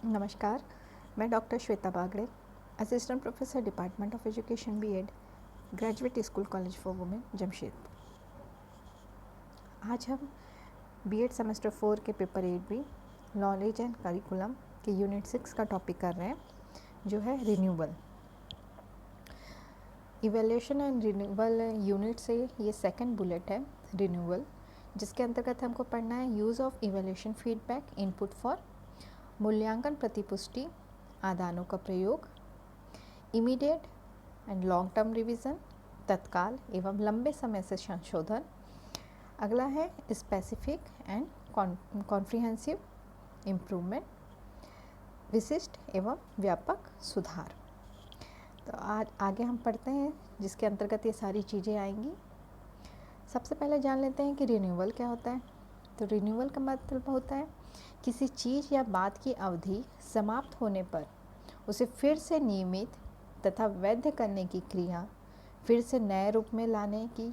नमस्कार, मैं doctor Shweta Bagde, assistant professor department of education BEd, graduate school college for women Jamshedpur. आज हम बीएड सेमेस्टर 4 के paper 8B knowledge and curriculum के unit 6 का टॉपिक कर रहे हैं, जो है renewal. Evaluation and renewal unit से ये सेकंड बुलेट है, रिन्यूअल, जिसके अंतर्गत हमको पढ़ना है use of evaluation feedback input for मूल्यांकन प्रतिपुष्टि आदानों का प्रयोग, immediate and long term revision, तत्काल एवं लंबे समय से संशोधन। अगला है स्पेसिफिक एंड कॉम्प्रिहेंसिव इम्प्रूवमेंट, विशिष्ट एवं व्यापक सुधार। तो आज आगे हम पढ़ते हैं, जिसके अंतर्गत ये सारी चीज़ें आएंगी। सबसे पहले जान लेते हैं कि रिन्यूअल क्या होता है। तो रिन्यूअल का मतलब होता है किसी चीज़ या बात की अवधि समाप्त होने पर उसे फिर से नियमित तथा वैध करने की क्रिया, फिर से नए रूप में लाने की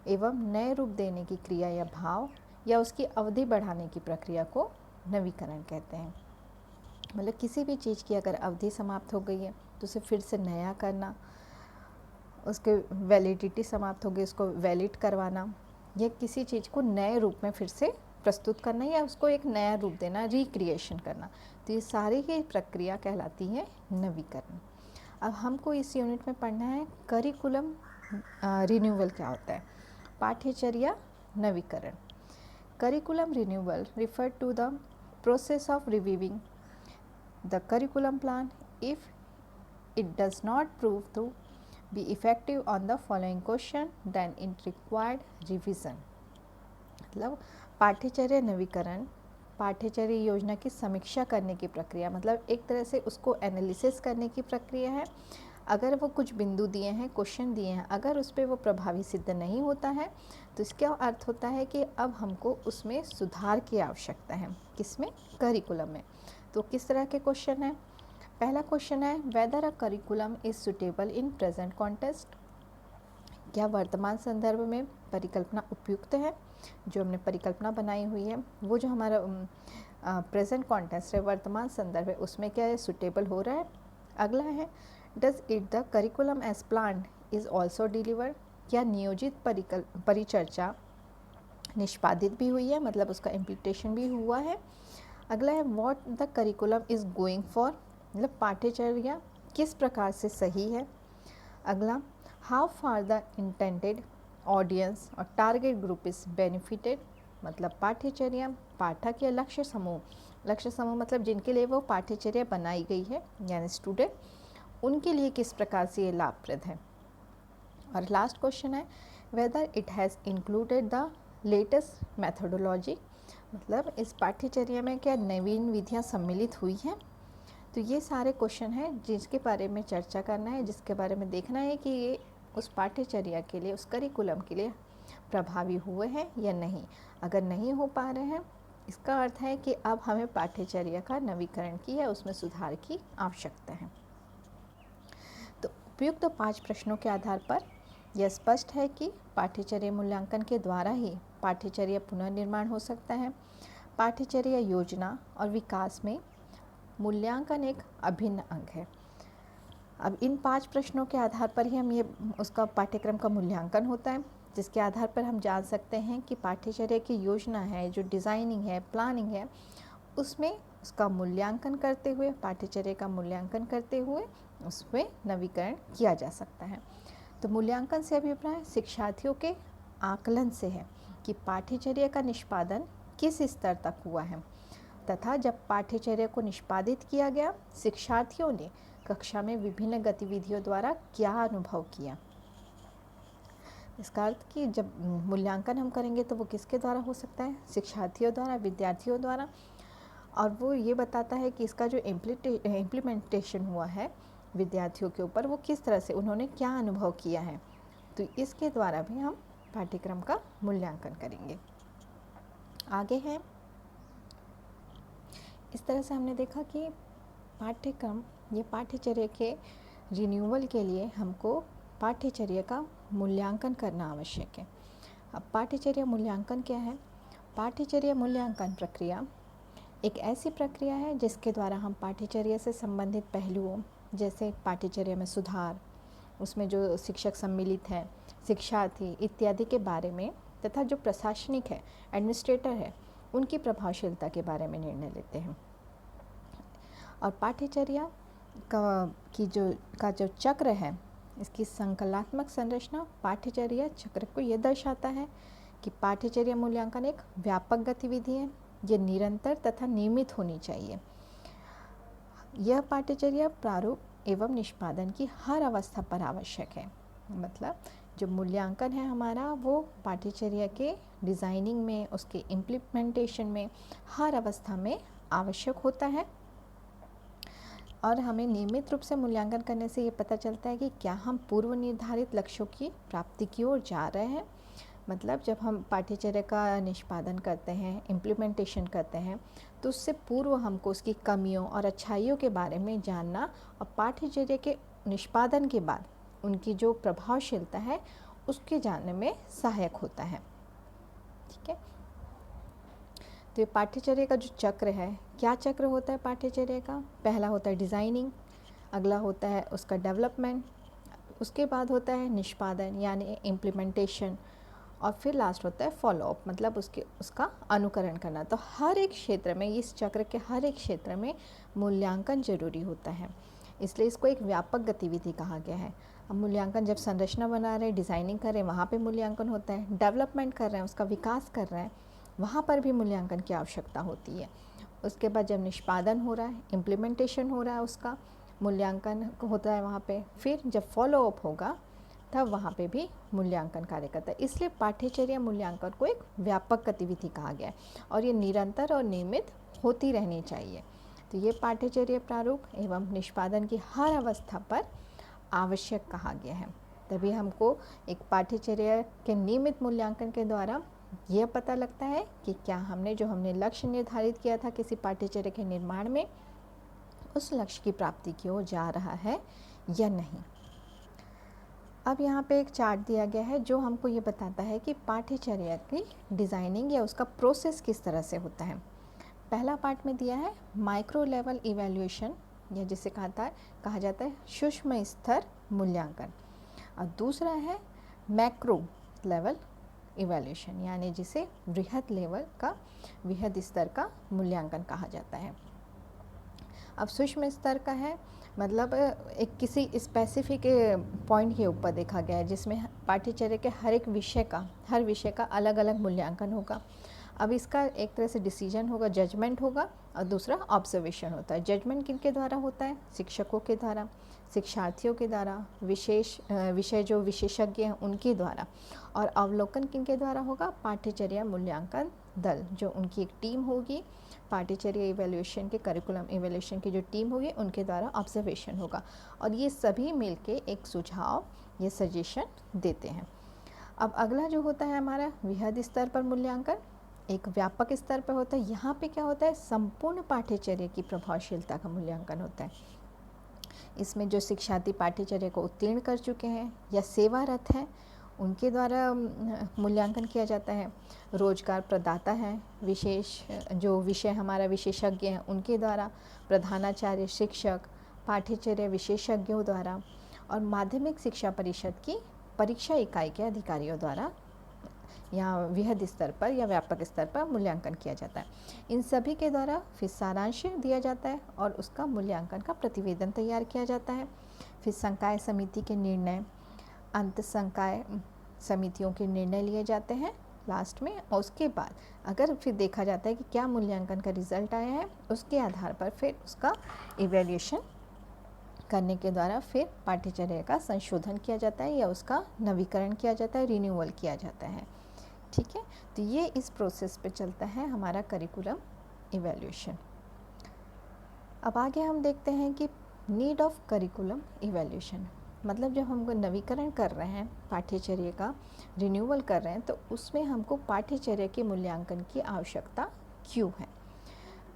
एवं नए रूप देने की क्रिया या भाव, या उसकी अवधि बढ़ाने की प्रक्रिया को नवीकरण कहते हैं। मतलब किसी भी चीज़ की अगर अवधि समाप्त हो गई है तो उसे फिर से नया करना, उसके वैलिडिटी समाप्त हो गई उसको वैलिड करवाना, या किसी चीज़ को नए रूप में फिर से प्रस्तुत करना या उसको एक नया रूप देना, रिक्रिएशन करना। तो ये सारी ही प्रक्रिया कहलाती है नवीकरण। अब हमको इस यूनिट में पढ़ना है करिकुलम रिन्यूअल क्या होता है, पाठ्यचर्या नवीकरण। Curriculum renewal refer to the process of reviewing the curriculum plan if it does not prove to be effective on the following question then it required revision। मतलब पाठ्यचर्या नवीकरण पाठ्यचर्या योजना की समीक्षा करने की प्रक्रिया, मतलब एक तरह से उसको एनालिसिस करने की प्रक्रिया है। अगर वो कुछ बिंदु दिए हैं, क्वेश्चन दिए हैं, अगर उस पर वो प्रभावी सिद्ध नहीं होता है तो इसका अर्थ होता है कि अब हमको उसमें सुधार की आवश्यकता है। किसमें? करिकुलम में। तो किस तरह के क्वेश्चन हैं? पहला क्वेश्चन है weather a curriculum is suitable in present context. क्या वर्तमान संदर्भ में परिकल्पना उपयुक्त है? जो हमने परिकल्पना बनाई हुई है वो जो हमारा प्रेजेंट कॉन्टेक्स्ट है, वर्तमान संदर्भ है, उसमें क्या है, सुटेबल हो रहा है। अगला है does it the curriculum as planned is also delivered. क्या नियोजित परिचर्चा निष्पादित भी हुई है, मतलब उसका इम्प्लीमेंटेशन भी हुआ है। अगला है what the curriculum is going for, मतलब पाठ्यचर्या किस प्रकार से सही है। अगला how far the intended audience और टारगेट ग्रुप इज बेनिफिटेड, मतलब पाठ्यचर्या पाठक या लक्ष्य समूह मतलब जिनके लिए वो पाठ्यचर्या बनाई गई है यानी स्टूडेंट, उनके लिए किस प्रकार से ये लाभप्रद है। और लास्ट क्वेश्चन है whether it has included the latest methodology, मतलब इस पाठ्यचर्या में क्या नवीन विधियाँ सम्मिलित हुई हैं। तो ये सारे क्वेश्चन हैं जिसके बारे में चर्चा करना है, जिसके बारे में देखना है कि ये उस पाठ्यचर्या के लिए, उस करिकुलम के लिए प्रभावी हुए हैं या नहीं। अगर नहीं हो पा रहे हैं, इसका अर्थ है कि अब हमें पाठ्यचर्या का नवीकरण की या उसमें सुधार की आवश्यकता है। तो उपयुक्त 5 प्रश्नों के आधार पर यह स्पष्ट है कि पाठ्यचर्या मूल्यांकन के द्वारा ही पाठ्यचर्या पुनर्निर्माण हो सकता है। पाठ्यचर्या योजना और विकास में मूल्यांकन एक अभिन्न अंग है। अब इन 5 प्रश्नों के आधार पर ही हम ये उसका पाठ्यक्रम का मूल्यांकन होता है, जिसके आधार पर हम जान सकते हैं कि पाठ्यचर्या की योजना है, जो डिज़ाइनिंग है, प्लानिंग है, उसमें उसका मूल्यांकन करते हुए, पाठ्यचर्या का मूल्यांकन करते हुए उसमें नवीकरण किया जा सकता है। तो मूल्यांकन से अभिप्राय शिक्षार्थियों के आकलन से है कि पाठ्यचर्या का निष्पादन किस स्तर तक हुआ है, तथा जब पाठ्यचर्या को निष्पादित किया गया, शिक्षार्थियों ने कक्षा में विभिन्न गतिविधियों द्वारा क्या अनुभव किया। इसका अर्थ कि जब मूल्यांकन हम करेंगे तो वो किसके द्वारा हो सकता है, शिक्षार्थियों द्वारा, विद्यार्थियों द्वारा, और वो ये बताता है कि इसका जो इम्प्लीमेंटेशन हुआ है विद्यार्थियों के ऊपर, वो किस तरह से उन्होंने क्या अनुभव किया है। तो इसके द्वारा भी हम पाठ्यक्रम का मूल्यांकन करेंगे। आगे है, इस तरह से हमने देखा कि पाठ्यक्रम ये पाठ्यचर्या के रिन्यूअल के लिए हमको पाठ्यचर्या का मूल्यांकन करना आवश्यक है। अब पाठ्यचर्या मूल्यांकन क्या है? पाठ्यचर्या मूल्यांकन प्रक्रिया एक ऐसी प्रक्रिया है जिसके द्वारा हम पाठ्यचर्या से संबंधित पहलुओं जैसे पाठ्यचर्या में सुधार, उसमें जो शिक्षक सम्मिलित हैं, शिक्षार्थी इत्यादि के बारे में तथा जो प्रशासनिक है, एडमिनिस्ट्रेटर है, उनकी प्रभावशीलता के बारे में निर्णय लेते हैं। और पाठ्यचर्या का जो चक्र है, इसकी संकलात्मक संरचना पाठ्यचर्या चक्र को ये दर्शाता है कि पाठ्यचर्या मूल्यांकन एक व्यापक गतिविधि है, ये निरंतर तथा नियमित होनी चाहिए। यह पाठ्यचर्या प्रारूप एवं निष्पादन की हर अवस्था पर आवश्यक है। मतलब जो मूल्यांकन है हमारा, वो पाठ्यचर्या के डिज़ाइनिंग में, उसके इम्प्लीमेंटेशन में, हर अवस्था में आवश्यक होता है। और हमें नियमित रूप से मूल्यांकन करने से ये पता चलता है कि क्या हम पूर्व निर्धारित लक्ष्यों की प्राप्ति की ओर जा रहे हैं। मतलब जब हम पाठ्यचर्या का निष्पादन करते हैं, इम्प्लीमेंटेशन करते हैं, तो उससे पूर्व हमको उसकी कमियों और अच्छाइयों के बारे में जानना और पाठ्यचर्या के निष्पादन के बाद उनकी जो प्रभावशीलता है उसके जानने में सहायक होता है। ठीक है, तो ये पाठ्यचर्या का जो चक्र है, क्या चक्र होता है पाठ्यचर्या का? पहला होता है डिज़ाइनिंग, अगला होता है उसका डेवलपमेंट, उसके बाद होता है निष्पादन यानी इम्प्लीमेंटेशन, और फिर लास्ट होता है फॉलोअप, मतलब उसका अनुकरण करना। तो हर एक क्षेत्र में, इस चक्र के हर एक क्षेत्र में मूल्यांकन जरूरी होता है, इसलिए इसको एक व्यापक गतिविधि कहा गया है। अब मूल्यांकन जब संरचना बना रहे हैं, डिज़ाइनिंग कर रहे हैं, वहाँ पे मूल्यांकन होता है। डेवलपमेंट कर रहे हैं, उसका विकास कर रहे हैं, वहाँ पर भी मूल्यांकन की आवश्यकता होती है। उसके बाद जब निष्पादन हो रहा है, इम्प्लीमेंटेशन हो रहा है, उसका मूल्यांकन होता है वहाँ पे। फिर जब फॉलोअप होगा तब वहाँ पे भी मूल्यांकन कार्य करता है। इसलिए पाठ्यचर्या मूल्यांकन को एक व्यापक गतिविधि कहा गया है और ये निरंतर और नियमित होती रहनी चाहिए। तो ये पाठ्यचर्या प्रारूप एवं निष्पादन की हर अवस्था पर आवश्यक कहा गया है। तभी हमको एक पाठ्यचर्या के नियमित मूल्यांकन के द्वारा यह पता लगता है कि क्या हमने लक्ष्य निर्धारित किया था किसी पाठ्यचर्या के निर्माण में, उस लक्ष्य की प्राप्ति की ओर जा रहा है या नहीं। अब यहाँ पे एक चार्ट दिया गया है जो हमको ये बताता है कि पाठ्यचर्या की डिज़ाइनिंग या उसका प्रोसेस किस तरह से होता है। पहला पार्ट में दिया है माइक्रो लेवल इवैल्यूएशन, या जिसे कहा जाता है सूक्ष्म स्तर मूल्यांकन, और दूसरा है मैक्रो लेवल इवैल्यूएशन, यानी जिसे वृहद स्तर का मूल्यांकन कहा जाता है। अब सूक्ष्म स्तर का है, मतलब एक किसी स्पेसिफिक पॉइंट के ऊपर देखा गया है, जिसमें पाठ्यचर्या के हर विषय का अलग अलग मूल्यांकन होगा। अब इसका एक तरह से डिसीजन होगा, जजमेंट होगा, और दूसरा ऑब्जर्वेशन होता है। जजमेंट किनके द्वारा होता है? शिक्षकों के द्वारा, शिक्षार्थियों के द्वारा, विषय जो विशेषज्ञ हैं उनके द्वारा, और अवलोकन किनके द्वारा होगा? पाठ्यचर्या मूल्यांकन दल, जो उनकी एक टीम होगी, पाठ्यचर्या इवैल्यूएशन के करिकुलम इवैल्यूएशन की जो टीम होगी उनके द्वारा ऑब्जर्वेशन होगा, और ये सभी मिलके एक सुझाव, ये सजेशन देते हैं। अब अगला जो होता है हमारा वृहद स्तर पर मूल्यांकन, एक व्यापक स्तर पर होता है। यहाँ पे क्या होता है? संपूर्ण पाठ्यचर्या की प्रभावशीलता का मूल्यांकन होता है। इसमें जो शिक्षार्थी पाठ्यचर्या को उत्तीर्ण कर चुके हैं या सेवारत हैं, उनके द्वारा मूल्यांकन किया जाता है। रोजगार प्रदाता हैं, जो विषय हमारा विशेषज्ञ हैं उनके द्वारा, प्रधानाचार्य, शिक्षक, पाठ्यचर्या विशेषज्ञों द्वारा, और माध्यमिक शिक्षा परिषद की परीक्षा इकाई के अधिकारियों द्वारा यहाँ वृहद स्तर पर या व्यापक स्तर पर मूल्यांकन किया जाता है। इन सभी के द्वारा फिर सारांश दिया जाता है और उसका मूल्यांकन का प्रतिवेदन तैयार किया जाता है। फिर संकाय समिति के निर्णय, अंत संकाय समितियों के निर्णय लिए जाते हैं लास्ट में, और उसके बाद अगर फिर देखा जाता है कि क्या मूल्यांकन का रिजल्ट आया है, उसके आधार पर फिर उसका इवैल्यूएशन करने के द्वारा फिर पाठ्यचर्या का संशोधन किया जाता है या उसका नवीकरण किया जाता है, रिन्यूअल किया जाता है। ठीक है, तो ये इस प्रोसेस पे चलता है हमारा करिकुलम इवैल्यूएशन। अब आगे हम देखते हैं कि नीड ऑफ करिकुलम इवैल्यूएशन, मतलब जब हम नवीकरण कर रहे हैं, पाठ्यचर्या का रिन्यूअल कर रहे हैं, तो उसमें हमको पाठ्यचर्या के मूल्यांकन की आवश्यकता क्यों है।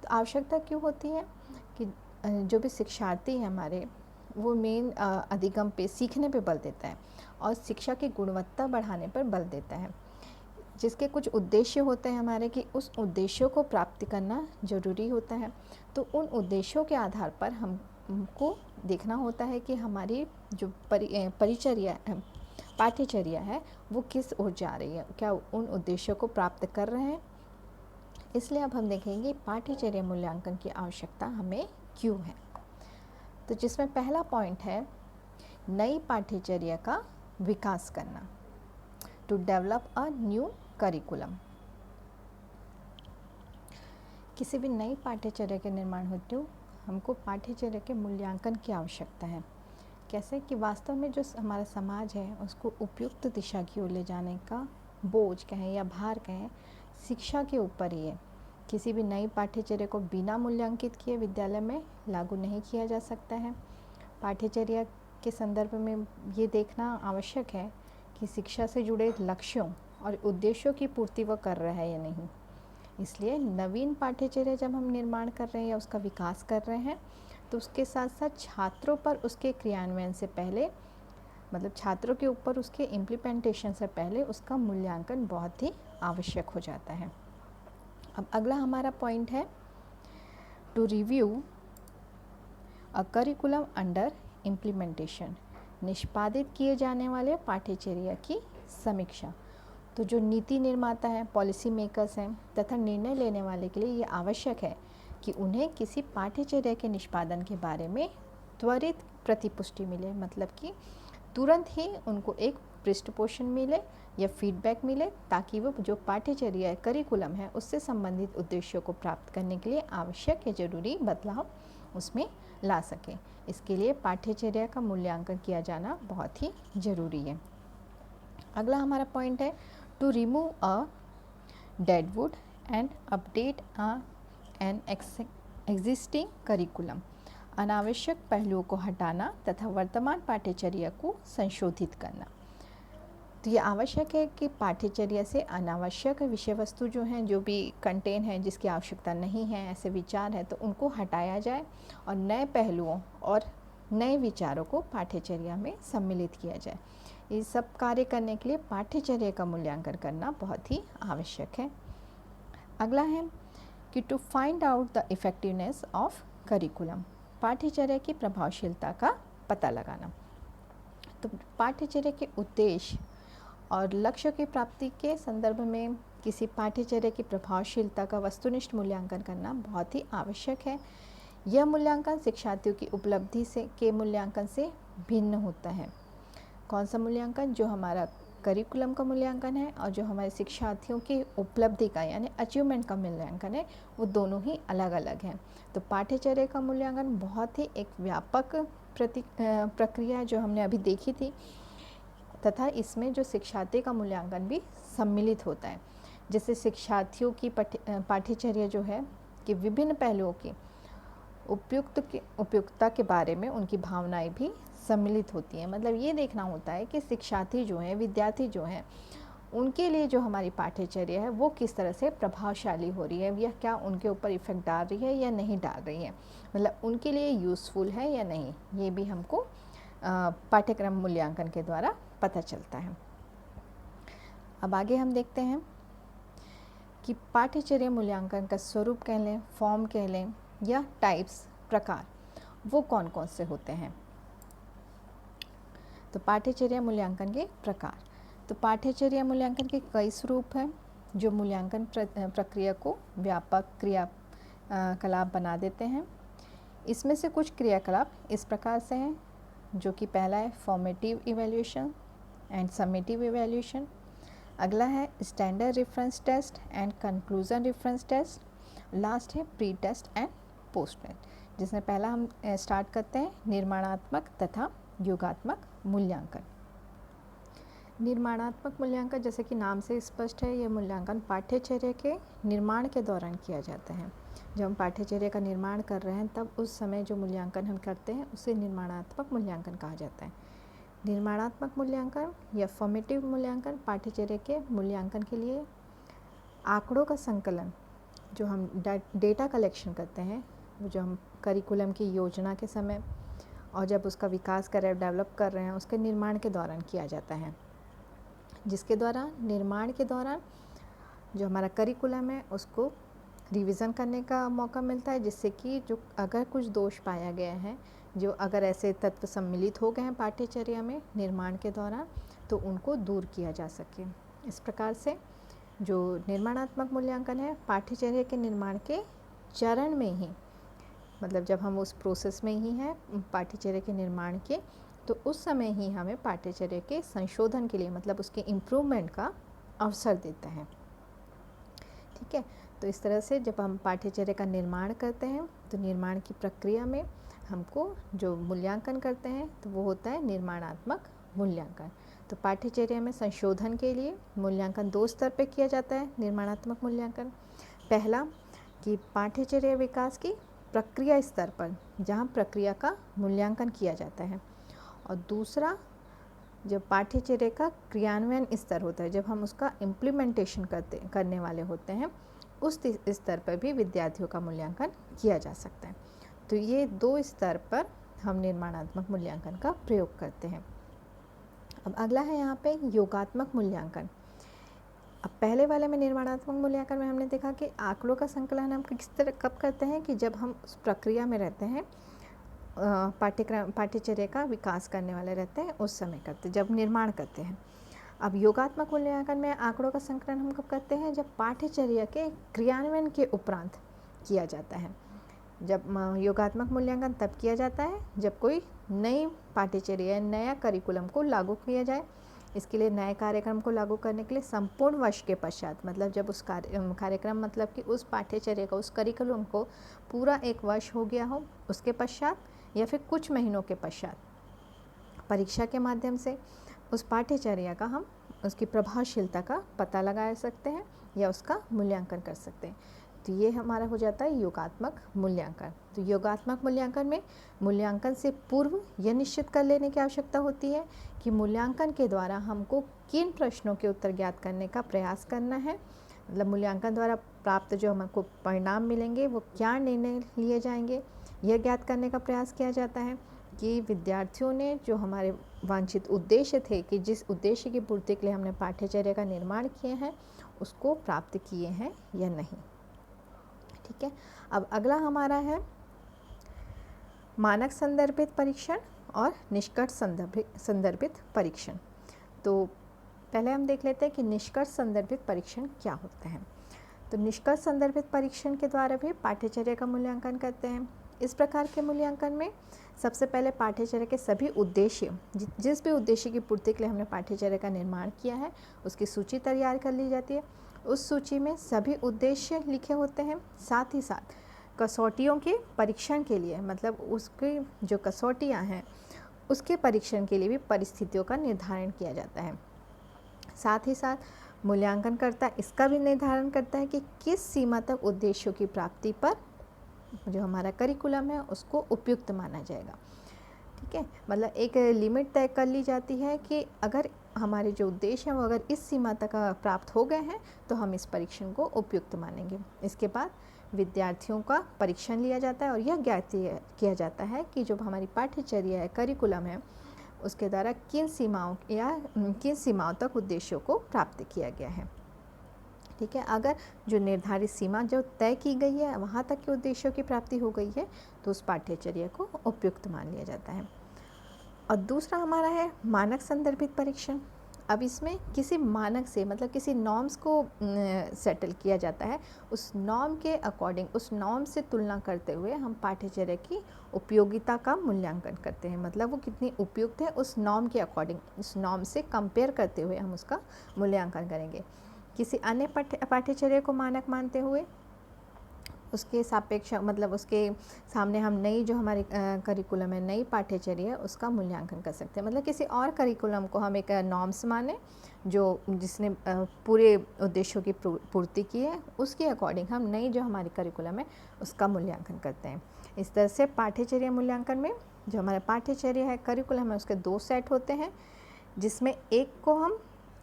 तो आवश्यकता क्यों होती है कि जो भी शिक्षार्थी हैं हमारे, वो मेन अधिगम पे, सीखने पे बल देता है और शिक्षा की गुणवत्ता बढ़ाने पर बल देता है। जिसके कुछ उद्देश्य होते हैं हमारे कि उस उद्देश्यों को प्राप्त करना ज़रूरी होता है। तो उन उद्देश्यों के आधार पर हमको देखना होता है कि हमारी जो परिचर्या पाठ्यचर्या है वो किस ओर जा रही है, क्या उन उद्देश्यों को प्राप्त कर रहे हैं। इसलिए अब हम देखेंगे पाठ्यचर्या मूल्यांकन की आवश्यकता हमें क्यों है। तो जिसमें पहला पॉइंट है नई पाठ्यचर्या का विकास करना, to develop a new curriculum. किसी भी नई पाठ्यचर्या के निर्माण हेतु हमको पाठ्यचर्या के मूल्यांकन की आवश्यकता है। कैसे कि वास्तव में जो हमारा समाज है उसको उपयुक्त दिशा की ओर ले जाने का बोझ कहें या भार कहें, शिक्षा के ऊपर ही है। किसी भी नई पाठ्यचर्या को बिना मूल्यांकित किए विद्यालय में लागू नहीं किया जा सकता है। पाठ्यचर्या के संदर्भ में ये देखना आवश्यक है कि शिक्षा से जुड़े लक्ष्यों और उद्देश्यों की पूर्ति वो कर रहा है या नहीं। इसलिए नवीन पाठ्यचर्या जब हम निर्माण कर रहे हैं या उसका विकास कर रहे हैं तो उसके साथ साथ छात्रों पर उसके क्रियान्वयन से पहले, मतलब छात्रों के ऊपर उसके इम्प्लीमेंटेशन से पहले उसका मूल्यांकन बहुत ही आवश्यक हो जाता है। अब अगला हमारा पॉइंट है to review a curriculum under implementation, निष्पादित किए जाने वाले पाठ्यचर्या की समीक्षा। तो जो नीति निर्माता हैं, पॉलिसी मेकर्स हैं तथा निर्णय लेने वाले के लिए ये आवश्यक है कि उन्हें किसी पाठ्यचर्या के निष्पादन के बारे में त्वरित प्रतिपुष्टि मिले, मतलब कि तुरंत ही उनको एक पृष्ठपोषण मिले या फीडबैक मिले, ताकि वो जो पाठ्यचर्या करिकुलम है उससे संबंधित उद्देश्यों को प्राप्त करने के लिए आवश्यक या जरूरी बदलाव उसमें ला सकें। इसके लिए पाठ्यचर्या का मूल्यांकन किया जाना बहुत ही ज़रूरी है। अगला हमारा पॉइंट है to remove a deadwood and update an existing curriculum, अनावश्यक पहलुओं को हटाना तथा वर्तमान पाठ्यचर्या को संशोधित करना। तो ये आवश्यक है कि पाठ्यचर्या से अनावश्यक विषय वस्तु जो हैं, जो भी कंटेन है जिसकी आवश्यकता नहीं है, ऐसे विचार हैं, तो उनको हटाया जाए और नए पहलुओं और नए विचारों को पाठ्यचर्या में सम्मिलित किया जाए। ये सब कार्य करने के लिए पाठ्यचर्या का मूल्यांकन करना बहुत ही आवश्यक है। अगला है कि to find out the effectiveness of curriculum, पाठ्यचर्या की प्रभावशीलता का पता लगाना। तो पाठ्यचर्या के उद्देश्य और लक्ष्य की प्राप्ति के संदर्भ में किसी पाठ्यचर्या की प्रभावशीलता का वस्तुनिष्ठ मूल्यांकन करना बहुत ही आवश्यक है। यह मूल्यांकन शिक्षार्थियों की उपलब्धि से के मूल्यांकन से भिन्न होता है। कौन सा मूल्यांकन? जो हमारा करिकुलम का मूल्यांकन है और जो हमारे शिक्षार्थियों की उपलब्धि का यानी अचीवमेंट का मूल्यांकन है, वो दोनों ही अलग अलग हैं। तो पाठ्यचर्या का मूल्यांकन बहुत ही एक व्यापक प्रक्रिया है जो हमने अभी देखी थी, तथा इसमें जो शिक्षार्थी का मूल्यांकन भी सम्मिलित होता है, जिससे शिक्षार्थियों की पाठ्यचर्या जो है कि विभिन्न पहलुओं की उपयुक्तता के बारे में उनकी भावनाएं भी सम्मिलित होती हैं। मतलब ये देखना होता है कि शिक्षार्थी जो हैं, विद्यार्थी जो हैं, उनके लिए जो हमारी पाठ्यचर्या है वो किस तरह से प्रभावशाली हो रही है, या क्या उनके ऊपर इफ़ेक्ट डाल रही है या नहीं डाल रही है, मतलब उनके लिए यूज़फुल है या नहीं, ये भी हमको पाठ्यक्रम मूल्यांकन के द्वारा पता चलता है। अब आगे हम देखते हैं कि पाठ्यचर्या मूल्यांकन का स्वरूप कह लें, फॉर्म कह लें या टाइप्स, प्रकार, वो कौन कौन से होते हैं। तो पाठ्यचर्या मूल्यांकन के प्रकार, तो पाठ्यचर्या मूल्यांकन के कई स्वरूप हैं जो मूल्यांकन प्रक्रिया को व्यापक क्रियाकलाप बना देते हैं। इसमें से कुछ क्रियाकलाप इस प्रकार से हैं, जो कि पहला है formative evaluation and summative evaluation. अगला है standard reference test and conclusion reference test. Last है pre test and post test, जिसमें पहला हम स्टार्ट करते हैं निर्माणात्मक तथा योगात्मक मूल्यांकन। निर्माणात्मक मूल्यांकन, जैसे कि नाम से स्पष्ट है, यह मूल्यांकन पाठ्यचर्या के निर्माण के दौरान किया जाता है। जब हम पाठ्यचर्या का निर्माण कर रहे हैं तब उस समय जो मूल्यांकन हम करते हैं उसे निर्माणात्मक मूल्यांकन कहा जाता है। निर्माणात्मक मूल्यांकन या फॉर्मेटिव मूल्यांकन पाठ्यचर्या के मूल्यांकन के लिए आंकड़ों का संकलन, जो हम डेटा कलेक्शन करते हैं, जो हम करिकुलम की योजना के समय और जब उसका विकास कर रहे हैं, डेवलप कर रहे हैं, उसके निर्माण के दौरान किया जाता है, जिसके द्वारा निर्माण के दौरान जो हमारा करिकुलम है उसको रिवीजन करने का मौका मिलता है, जिससे कि जो अगर कुछ दोष पाया गया है, जो अगर ऐसे तत्व सम्मिलित हो गए हैं पाठ्यचर्या में निर्माण के दौरान, तो उनको दूर किया जा सके। इस प्रकार से जो निर्माणात्मक मूल्यांकन है पाठ्यचर्या के निर्माण के चरण में ही, मतलब जब हम उस प्रोसेस में ही हैं पाठ्यचर्या के निर्माण के, तो उस समय ही हमें पाठ्यचर्या के संशोधन के लिए, मतलब उसके इम्प्रूवमेंट का अवसर देता है। ठीक है, तो इस तरह से जब हम पाठ्यचर्या का निर्माण करते हैं तो निर्माण की प्रक्रिया में हमको जो मूल्यांकन करते हैं तो वो होता है निर्माणात्मक मूल्यांकन। तो पाठ्यचर्या में संशोधन के लिए मूल्यांकन 2 स्तर पे किया जाता है। निर्माणात्मक मूल्यांकन, पहला कि पाठ्यचर्या विकास की प्रक्रिया स्तर पर, जहाँ प्रक्रिया का मूल्यांकन किया जाता है, और दूसरा जब पाठ्यचर्या का क्रियान्वयन स्तर होता है, जब हम उसका इम्प्लीमेंटेशन करने वाले होते हैं, उस स्तर पर भी विद्यार्थियों का मूल्यांकन किया जा सकता है। तो ये 2 स्तर पर हम निर्माणात्मक मूल्यांकन का प्रयोग करते हैं। अब अगला है यहाँ पे योगात्मक मूल्यांकन। अब पहले वाले में निर्माणात्मक मूल्यांकन में हमने देखा कि आंकड़ों का संकलन हम किस तरह कब करते हैं, कि जब हम उस प्रक्रिया में रहते हैं, पाठ्यचर्या का विकास करने वाले रहते हैं, उस समय करते, जब निर्माण करते हैं। अब योगात्मक मूल्यांकन में आंकड़ों का संकलन हम कब करते हैं, जब पाठ्यचर्या के क्रियान्वयन के उपरांत किया जाता है। जब योगात्मक मूल्यांकन तब किया जाता है जब कोई नई पाठ्यचर्या, नया करिकुलम को लागू किया जाए। इसके लिए नए कार्यक्रम को लागू करने के लिए संपूर्ण वर्ष के पश्चात, मतलब जब उस कार्यक्रम मतलब कि उस पाठ्यचर्या का, उस करिकुलम को पूरा 1 वर्ष हो गया हो, उसके पश्चात या फिर कुछ महीनों के पश्चात परीक्षा के माध्यम से उस पाठ्यचर्या का हम उसकी प्रभावशीलता का पता लगा सकते हैं या उसका मूल्यांकन कर सकते हैं। तो ये हमारा हो जाता है योगात्मक मूल्यांकन। तो योगात्मक मूल्यांकन में मूल्यांकन से पूर्व यह निश्चित कर लेने की आवश्यकता होती है कि मूल्यांकन के द्वारा हमको किन प्रश्नों के उत्तर ज्ञात करने का प्रयास करना है, मतलब मूल्यांकन द्वारा प्राप्त जो हमको परिणाम मिलेंगे वो क्या निर्णय लिए जाएंगे, यह ज्ञात करने का प्रयास किया जाता है कि विद्यार्थियों ने जो हमारे वांछित उद्देश्य थे, कि जिस उद्देश्य की पूर्ति के लिए हमने पाठ्यचर्या का निर्माण किए हैं, उसको प्राप्त किए हैं या नहीं। ठीक है, अब अगला हमारा है मानक संदर्भित परीक्षण और निष्कर्ष संदर्भित परीक्षण। तो पहले हम देख लेते हैं कि निष्कर्ष संदर्भित परीक्षण क्या होते हैं। तो निष्कर्ष संदर्भित परीक्षण के द्वारा भी पाठ्यचर्या का मूल्यांकन करते हैं। इस प्रकार के मूल्यांकन में सबसे पहले पाठ्यचर्या के सभी उद्देश्य, जिस भी उद्देश्य की पूर्ति के लिए हमने पाठ्यचर्या का निर्माण किया है, उसकी सूची तैयार कर ली जाती है। उस सूची में सभी उद्देश्य लिखे होते हैं। साथ ही साथ कसौटियों के परीक्षण के लिए, मतलब उसकी जो कसौटियाँ हैं उसके परीक्षण के लिए भी परिस्थितियों का निर्धारण किया जाता है। साथ ही साथ मूल्यांकनकर्ता इसका भी निर्धारण करता है कि किस सीमा तक उद्देश्यों की प्राप्ति पर जो हमारा करिकुलम है उसको उपयुक्त माना जाएगा। ठीक है, मतलब एक लिमिट तय कर ली जाती है कि अगर हमारे जो उद्देश्य हैं वो अगर इस सीमा तक प्राप्त हो गए हैं तो हम इस परीक्षण को उपयुक्त मानेंगे। इसके बाद विद्यार्थियों का परीक्षण लिया जाता है और यह ज्ञात किया जाता है कि जो हमारी पाठ्यचर्या है, करिकुलम है, उसके द्वारा किन सीमाओं तक उद्देश्यों को प्राप्त किया गया है। ठीक है, अगर जो निर्धारित सीमा जो तय की गई है वहाँ तक के उद्देश्यों की प्राप्ति हो गई है तो उस पाठ्यचर्या को उपयुक्त मान लिया जाता है। और दूसरा हमारा है मानक संदर्भित परीक्षण। अब इसमें किसी मानक से, मतलब किसी नॉर्म्स को सेटल किया जाता है। उस नॉर्म के अकॉर्डिंग, उस नॉर्म से तुलना करते हुए हम पाठ्यचर्या की उपयोगिता का मूल्यांकन करते हैं। मतलब वो कितनी उपयुक्त है उस नॉर्म के अकॉर्डिंग, उस नॉर्म से कंपेयर करते हुए हम उसका मूल्यांकन करेंगे। किसी अन्य पाठ्यचर्या को मानक मानते हुए उसके सापेक्ष, मतलब उसके सामने हम नई जो हमारी करिकुलम है, नई पाठ्यचर्या है, उसका मूल्यांकन कर सकते हैं। मतलब किसी और करिकुलम को हम एक नॉर्म्स माने जो जिसने पूरे उद्देश्यों की पूर्ति की है, उसके अकॉर्डिंग हम नई जो हमारी करिकुलम है उसका मूल्यांकन करते हैं। इस तरह से पाठ्यचर्या मूल्यांकन में जो हमारा पाठ्यचर्या है, करिकुलम है, उसके 2 सेट होते हैं,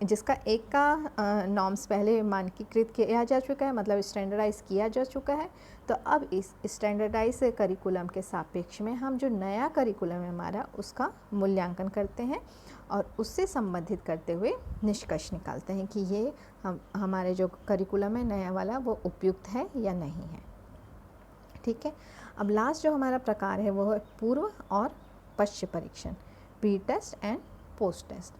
जिसका एक का नॉर्म्स पहले मानकीकृत किया जा चुका है, मतलब स्टैंडर्डाइज किया जा चुका है। तो अब इस स्टैंडर्डाइज करिकुलम के सापेक्ष में हम जो नया करिकुलम है हमारा, उसका मूल्यांकन करते हैं और उससे संबंधित करते हुए निष्कर्ष निकालते हैं कि ये हमारे जो करिकुलम है नया वाला वो उपयुक्त है या नहीं है। ठीक है, अब लास्ट जो हमारा प्रकार है वो है पूर्व और पश्च परीक्षण, pre test and post test.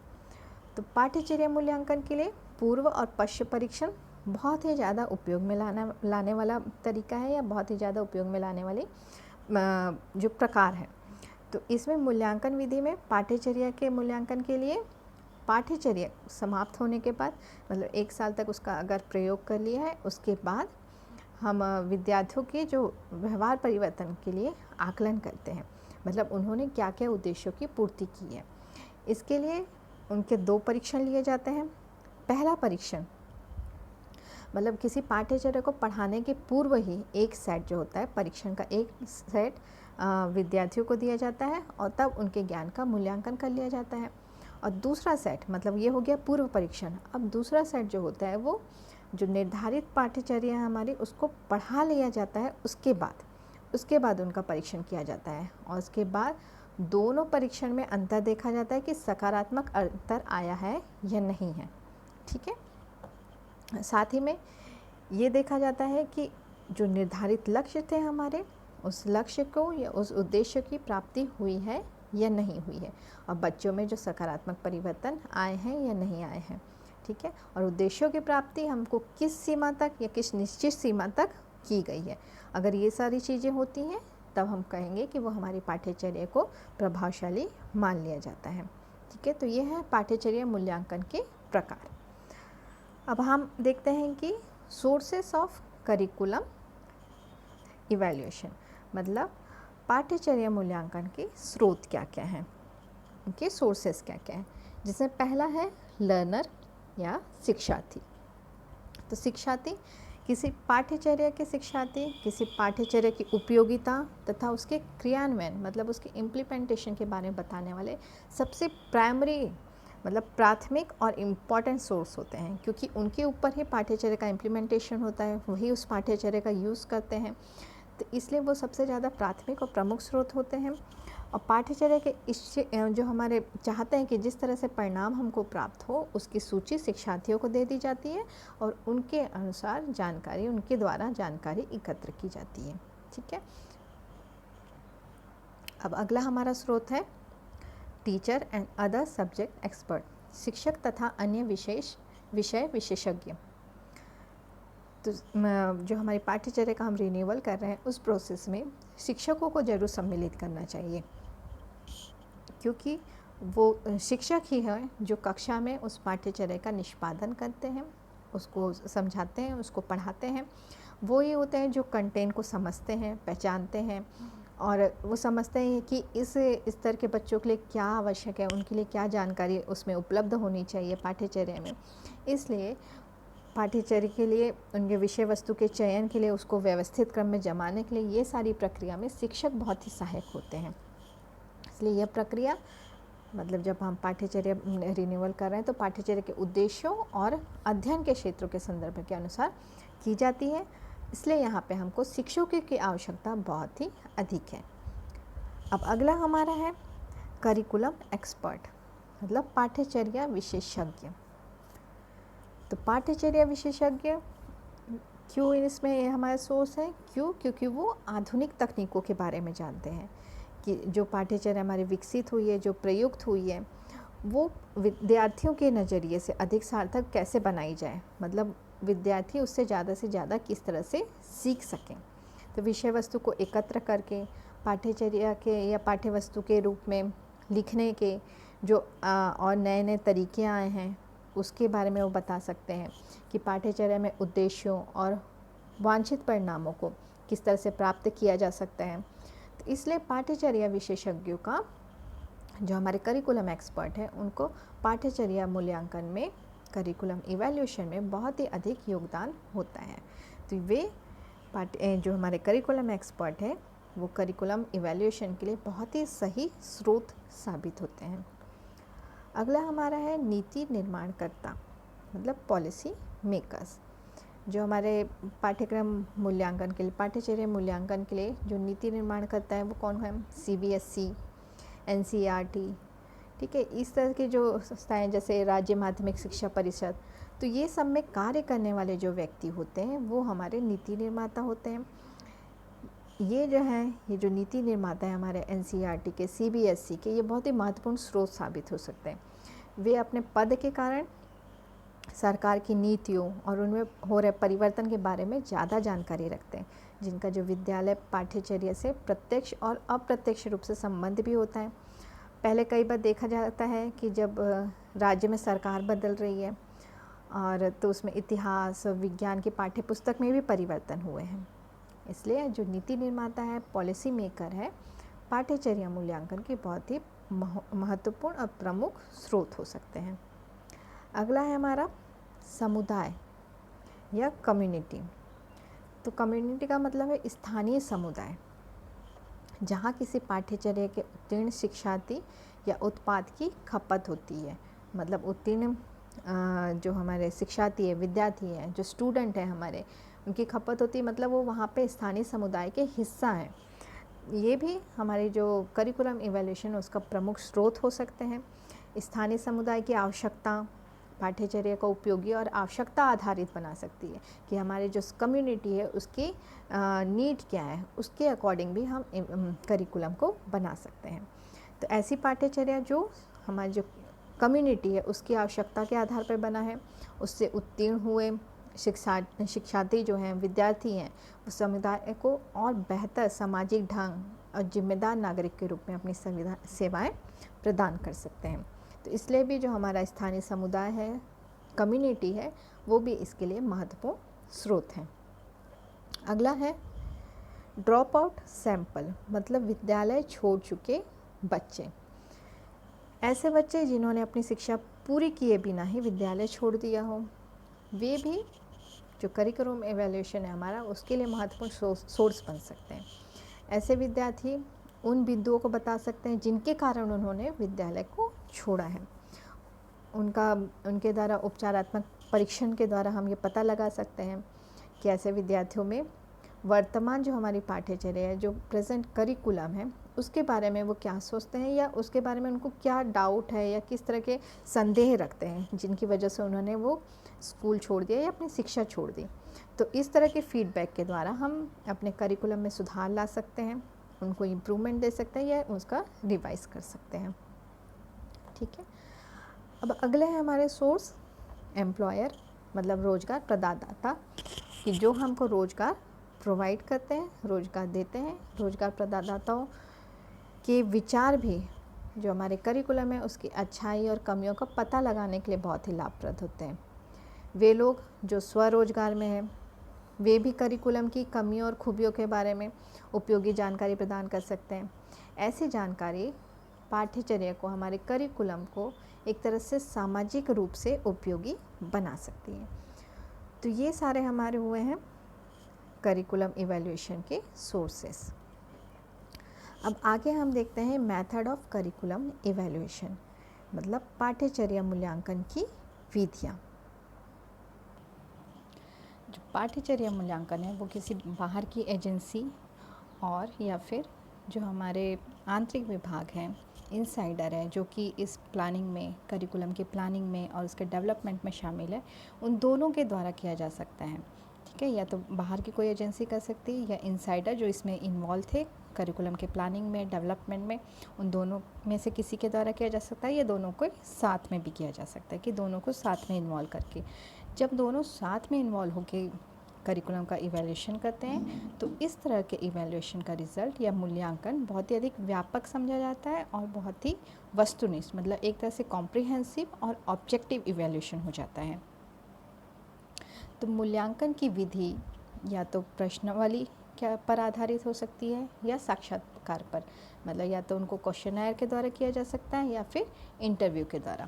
तो पाठ्यचर्या मूल्यांकन के लिए पूर्व और पश्च परीक्षण बहुत ही ज़्यादा उपयोग में लाने वाला तरीका है, या बहुत ही ज़्यादा उपयोग में लाने वाली जो प्रकार है। तो इसमें मूल्यांकन विधि में पाठ्यचर्या के मूल्यांकन के लिए पाठ्यचर्या समाप्त होने के बाद, मतलब 1 साल तक उसका अगर प्रयोग कर लिया है, उसके बाद हम विद्यार्थियों के जो व्यवहार परिवर्तन के लिए आकलन करते हैं, मतलब उन्होंने क्या क्या उद्देश्यों की पूर्ति की है। इसके लिए उनके 2 परीक्षण लिए जाते हैं। पहला परीक्षण मतलब किसी पाठ्यचर्या को पढ़ाने के पूर्व ही एक सेट जो होता है, परीक्षण का एक सेट विद्यार्थियों को दिया जाता है और तब उनके ज्ञान का मूल्यांकन कर लिया जाता है। और दूसरा सेट, मतलब ये हो गया पूर्व परीक्षण। अब दूसरा सेट जो होता है वो जो निर्धारित पाठ्यचर्या है हमारी, उसको पढ़ा लिया जाता है, उसके बाद उनका परीक्षण किया जाता है। और उसके बाद दोनों परीक्षण में अंतर देखा जाता है कि सकारात्मक अंतर आया है या नहीं है। ठीक है, साथ ही में ये देखा जाता है कि जो निर्धारित लक्ष्य थे हमारे, उस लक्ष्य को या उस उद्देश्य की प्राप्ति हुई है या नहीं हुई है, और बच्चों में जो सकारात्मक परिवर्तन आए हैं या नहीं आए हैं। ठीक है, और उद्देश्यों की प्राप्ति हमको किस सीमा तक या किस निश्चित सीमा तक की गई है। अगर ये सारी चीज़ें होती हैं तब हम कहेंगे कि वो हमारी पाठ्यचर्या को प्रभावशाली मान लिया जाता है। ठीक है, तो ये है पाठ्यचर्या मूल्यांकन के प्रकार। अब हम देखते हैं कि सोर्सेस ऑफ करिकुलम इवैल्यूएशन, मतलब पाठ्यचर्या मूल्यांकन के स्रोत क्या क्या हैं, उनके सोर्सेस क्या क्या हैं। जिसमें पहला है लर्नर या शिक्षार्थी। तो शिक्षार्थी किसी पाठ्यचर्या के शिक्षार्थी किसी पाठ्यचर्या की उपयोगिता तथा उसके क्रियान्वयन, मतलब उसके इम्प्लीमेंटेशन के बारे में बताने वाले सबसे प्राइमरी, मतलब प्राथमिक और इम्पॉर्टेंट सोर्स होते हैं, क्योंकि उनके ऊपर ही पाठ्यचर्या का इम्प्लीमेंटेशन होता है, वही उस पाठ्यचर्या का यूज़ करते हैं। तो इसलिए वो सबसे ज़्यादा प्राथमिक और प्रमुख स्रोत होते हैं। और पाठ्यचर्या के इससे जो हमारे चाहते हैं कि जिस तरह से परिणाम हमको प्राप्त हो, उसकी सूची शिक्षार्थियों को दे दी जाती है और उनके अनुसार जानकारी, उनके द्वारा जानकारी एकत्र की जाती है। ठीक है, अब अगला हमारा स्रोत है teacher and other subject expert, शिक्षक तथा अन्य विषय विशेषज्ञ। तो जो हमारी पाठ्यचर्या का हम रिन्यूअल कर रहे हैं, उस प्रोसेस में शिक्षकों को ज़रूर सम्मिलित करना चाहिए, क्योंकि वो शिक्षक ही हैं जो कक्षा में उस पाठ्यचर्या का निष्पादन करते हैं, उसको समझाते हैं, उसको पढ़ाते हैं। वो ही होते हैं जो कंटेंट को समझते हैं, पहचानते हैं, और वो समझते हैं कि इस स्तर के बच्चों के लिए क्या आवश्यक है, उनके लिए क्या जानकारी उसमें उपलब्ध होनी चाहिए पाठ्यचर्या में। इसलिए पाठ्यचर्या के लिए, उनके विषय वस्तु के चयन के लिए, उसको व्यवस्थित क्रम में जमाने के लिए ये सारी प्रक्रिया में शिक्षक बहुत ही सहायक होते हैं। इसलिए यह प्रक्रिया, मतलब जब हम पाठ्यचर्या रिन्यूअल कर रहे हैं तो पाठ्यचर्या के उद्देश्यों और अध्ययन के क्षेत्रों के संदर्भ के अनुसार की जाती है। इसलिए यहाँ पे हमको शिक्षकों की आवश्यकता बहुत ही अधिक है। अब अगला हमारा है करिकुलम एक्सपर्ट, मतलब पाठ्यचर्या विशेषज्ञ। तो पाठ्यचर्या विशेषज्ञ क्यों इसमें हमारा सोर्स है? क्योंकि वो आधुनिक तकनीकों के बारे में जानते हैं कि जो पाठ्यचर्या हमारी विकसित हुई है, जो प्रयुक्त हुई है, वो विद्यार्थियों के नज़रिए से अधिक सार्थक कैसे बनाई जाए, मतलब विद्यार्थी उससे ज़्यादा से ज़्यादा किस तरह से सीख सकें। तो विषय वस्तु को एकत्र करके पाठ्यचर्या के या पाठ्य वस्तु के रूप में लिखने के जो और नए नए तरीके आए हैं, उसके बारे में वो बता सकते हैं कि पाठ्यचर्या में उद्देश्यों और वांछित परिणामों को किस तरह से प्राप्त किया जा सकता है। तो इसलिए पाठ्यचर्या विशेषज्ञों का, जो हमारे करिकुलम एक्सपर्ट हैं, उनको पाठ्यचर्या मूल्यांकन में, करिकुलम इवैल्यूएशन में बहुत ही अधिक योगदान होता है। तो वे जो हमारे करिकुलम एक्सपर्ट हैं, वो करिकुलम इवैल्यूएशन के लिए बहुत ही सही स्रोत साबित होते हैं। अगला हमारा है नीति निर्माणकर्ता, मतलब पॉलिसी मेकर्स। जो हमारे पाठ्यक्रम मूल्यांकन के लिए, पाठ्यचर्या मूल्यांकन के लिए जो नीति निर्माण करता है वो कौन है? CBSE, NCERT, ठीक है। इस तरह की जो संस्थाएं जैसे राज्य माध्यमिक शिक्षा परिषद, तो ये सब में कार्य करने वाले जो व्यक्ति होते हैं वो हमारे नीति निर्माता होते हैं। ये जो है, ये जो नीति निर्माता है हमारे एनसीईआरटी के, सीबीएसई के, ये बहुत ही महत्वपूर्ण स्रोत साबित हो सकते हैं। वे अपने पद के कारण सरकार की नीतियों और उनमें हो रहे परिवर्तन के बारे में ज़्यादा जानकारी रखते हैं, जिनका जो विद्यालय पाठ्यचर्या से प्रत्यक्ष और अप्रत्यक्ष रूप से संबंध भी होता है। पहले कई बार देखा जाता है कि जब राज्य में सरकार बदल रही है और तो उसमें इतिहास और विज्ञान की पाठ्य पुस्तक में भी परिवर्तन हुए हैं। इसलिए जो नीति निर्माता है, पॉलिसी मेकर है, पाठ्यचर्या मूल्यांकन के बहुत ही महत्वपूर्ण और प्रमुख स्रोत हो सकते हैं। अगला है हमारा समुदाय या कम्युनिटी। तो कम्युनिटी का मतलब है स्थानीय समुदाय, जहाँ किसी पाठ्यचर्या के उत्तीर्ण शिक्षार्थी या उत्पाद की खपत होती है। मतलब उत्तीर्ण जो हमारे शिक्षार्थी है, विद्यार्थी है, जो स्टूडेंट है हमारे, उनकी खपत होती है, मतलब वो वहाँ पे स्थानीय समुदाय के हिस्सा हैं। ये भी हमारे जो करिकुलम इवैल्यूएशन उसका प्रमुख स्रोत हो सकते हैं। स्थानीय समुदाय की आवश्यकता पाठ्यचर्या को उपयोगी और आवश्यकता आधारित बना सकती है कि हमारे जो कम्युनिटी है उसकी नीड क्या है, उसके अकॉर्डिंग भी हम करिकुलम को बना सकते हैं। तो ऐसी पाठ्यचर्या जो हमारी जो कम्युनिटी है उसकी आवश्यकता के आधार पर बना है, उससे उत्तीर्ण हुए शिक्षार्थी जो हैं, विद्यार्थी हैं, वो समुदाय को और बेहतर सामाजिक ढंग और जिम्मेदार नागरिक के रूप में अपनी सेवाएं प्रदान कर सकते हैं। तो इसलिए भी जो हमारा स्थानीय समुदाय है, कम्युनिटी है, वो भी इसके लिए महत्वपूर्ण स्रोत हैं। अगला है ड्रॉप आउट सैंपल, मतलब विद्यालय छोड़ चुके बच्चे। ऐसे बच्चे जिन्होंने अपनी शिक्षा पूरी किए बिना ही विद्यालय छोड़ दिया हो, वे भी जो करिकुलम एवेल्यूएशन है हमारा उसके लिए महत्वपूर्ण सोर्स बन सकते हैं। ऐसे विद्यार्थी उन बिंदुओं को बता सकते हैं जिनके कारण उन्होंने विद्यालय को छोड़ा है। उनके द्वारा उपचारात्मक परीक्षण के द्वारा हम ये पता लगा सकते हैं कि ऐसे विद्यार्थियों में वर्तमान जो हमारी पाठ्यचर्या है, जो प्रेजेंट करिकुलम है, उसके बारे में वो क्या सोचते हैं या उसके बारे में उनको क्या डाउट है या किस तरह के संदेह रखते हैं जिनकी वजह से उन्होंने वो स्कूल छोड़ दिया या अपनी शिक्षा छोड़ दी। तो इस तरह के फीडबैक के द्वारा हम अपने करिकुलम में सुधार ला सकते हैं, उनको इम्प्रूवमेंट दे सकते हैं या उसका रिवाइज कर सकते हैं। ठीक है। अब अगले हैं हमारे सोर्स एम्प्लॉयर, मतलब रोजगार प्रदाता, कि जो हमको रोजगार प्रोवाइड करते हैं, रोजगार देते हैं। रोजगार प्रदाताओं के विचार भी जो हमारे करिकुलम है उसकी अच्छाई और कमियों का पता लगाने के लिए बहुत ही लाभप्रद होते हैं। वे लोग जो स्वरोजगार में हैं, वे भी करिकुलम की कमियों और खूबियों के बारे में उपयोगी जानकारी प्रदान कर सकते हैं। ऐसी जानकारी पाठ्यचर्या को, हमारे करिकुलम को एक तरह से सामाजिक रूप से उपयोगी बना सकती है। तो ये सारे हमारे हुए हैं करिकुलम इवैल्यूएशन के सोर्सेस। अब आगे हम देखते हैं मेथड ऑफ करिकुलम इवैल्यूएशन, मतलब पाठ्यचर्या मूल्यांकन की विधियाँ। जो पाठ्यचर्या मूल्यांकन है वो किसी बाहर की एजेंसी और या फिर जो हमारे आंतरिक विभाग हैं, इनसाइडर है, जो कि इस प्लानिंग में, करिकुलम की प्लानिंग में और उसके डेवलपमेंट में शामिल है, उन दोनों के द्वारा किया जा सकता है। ठीक है, या तो बाहर की कोई एजेंसी कर सकती है या इनसाइडर जो इसमें इन्वॉल्व थे करिकुलम के प्लानिंग में, डेवलपमेंट में, उन दोनों में से किसी के द्वारा किया जा सकता है या दोनों को साथ में भी किया जा सकता है कि दोनों को साथ में इन्वॉल्व करके। जब दोनों साथ में इन्वॉल्व होकर करिकुलम का इवैल्यूएशन करते हैं तो इस तरह के इवैल्यूएशन का रिज़ल्ट या मूल्यांकन बहुत ही अधिक व्यापक समझा जाता है और बहुत ही वस्तुनिष्ठ, मतलब एक तरह से कॉम्प्रिहेंसिव और ऑब्जेक्टिव इवैल्यूएशन हो जाता है। तो मूल्यांकन की विधि या तो प्रश्नावली पर आधारित हो सकती है या साक्षात्कार पर, मतलब या तो उनको क्वेश्चनर के द्वारा किया जा सकता है या फिर इंटरव्यू के द्वारा।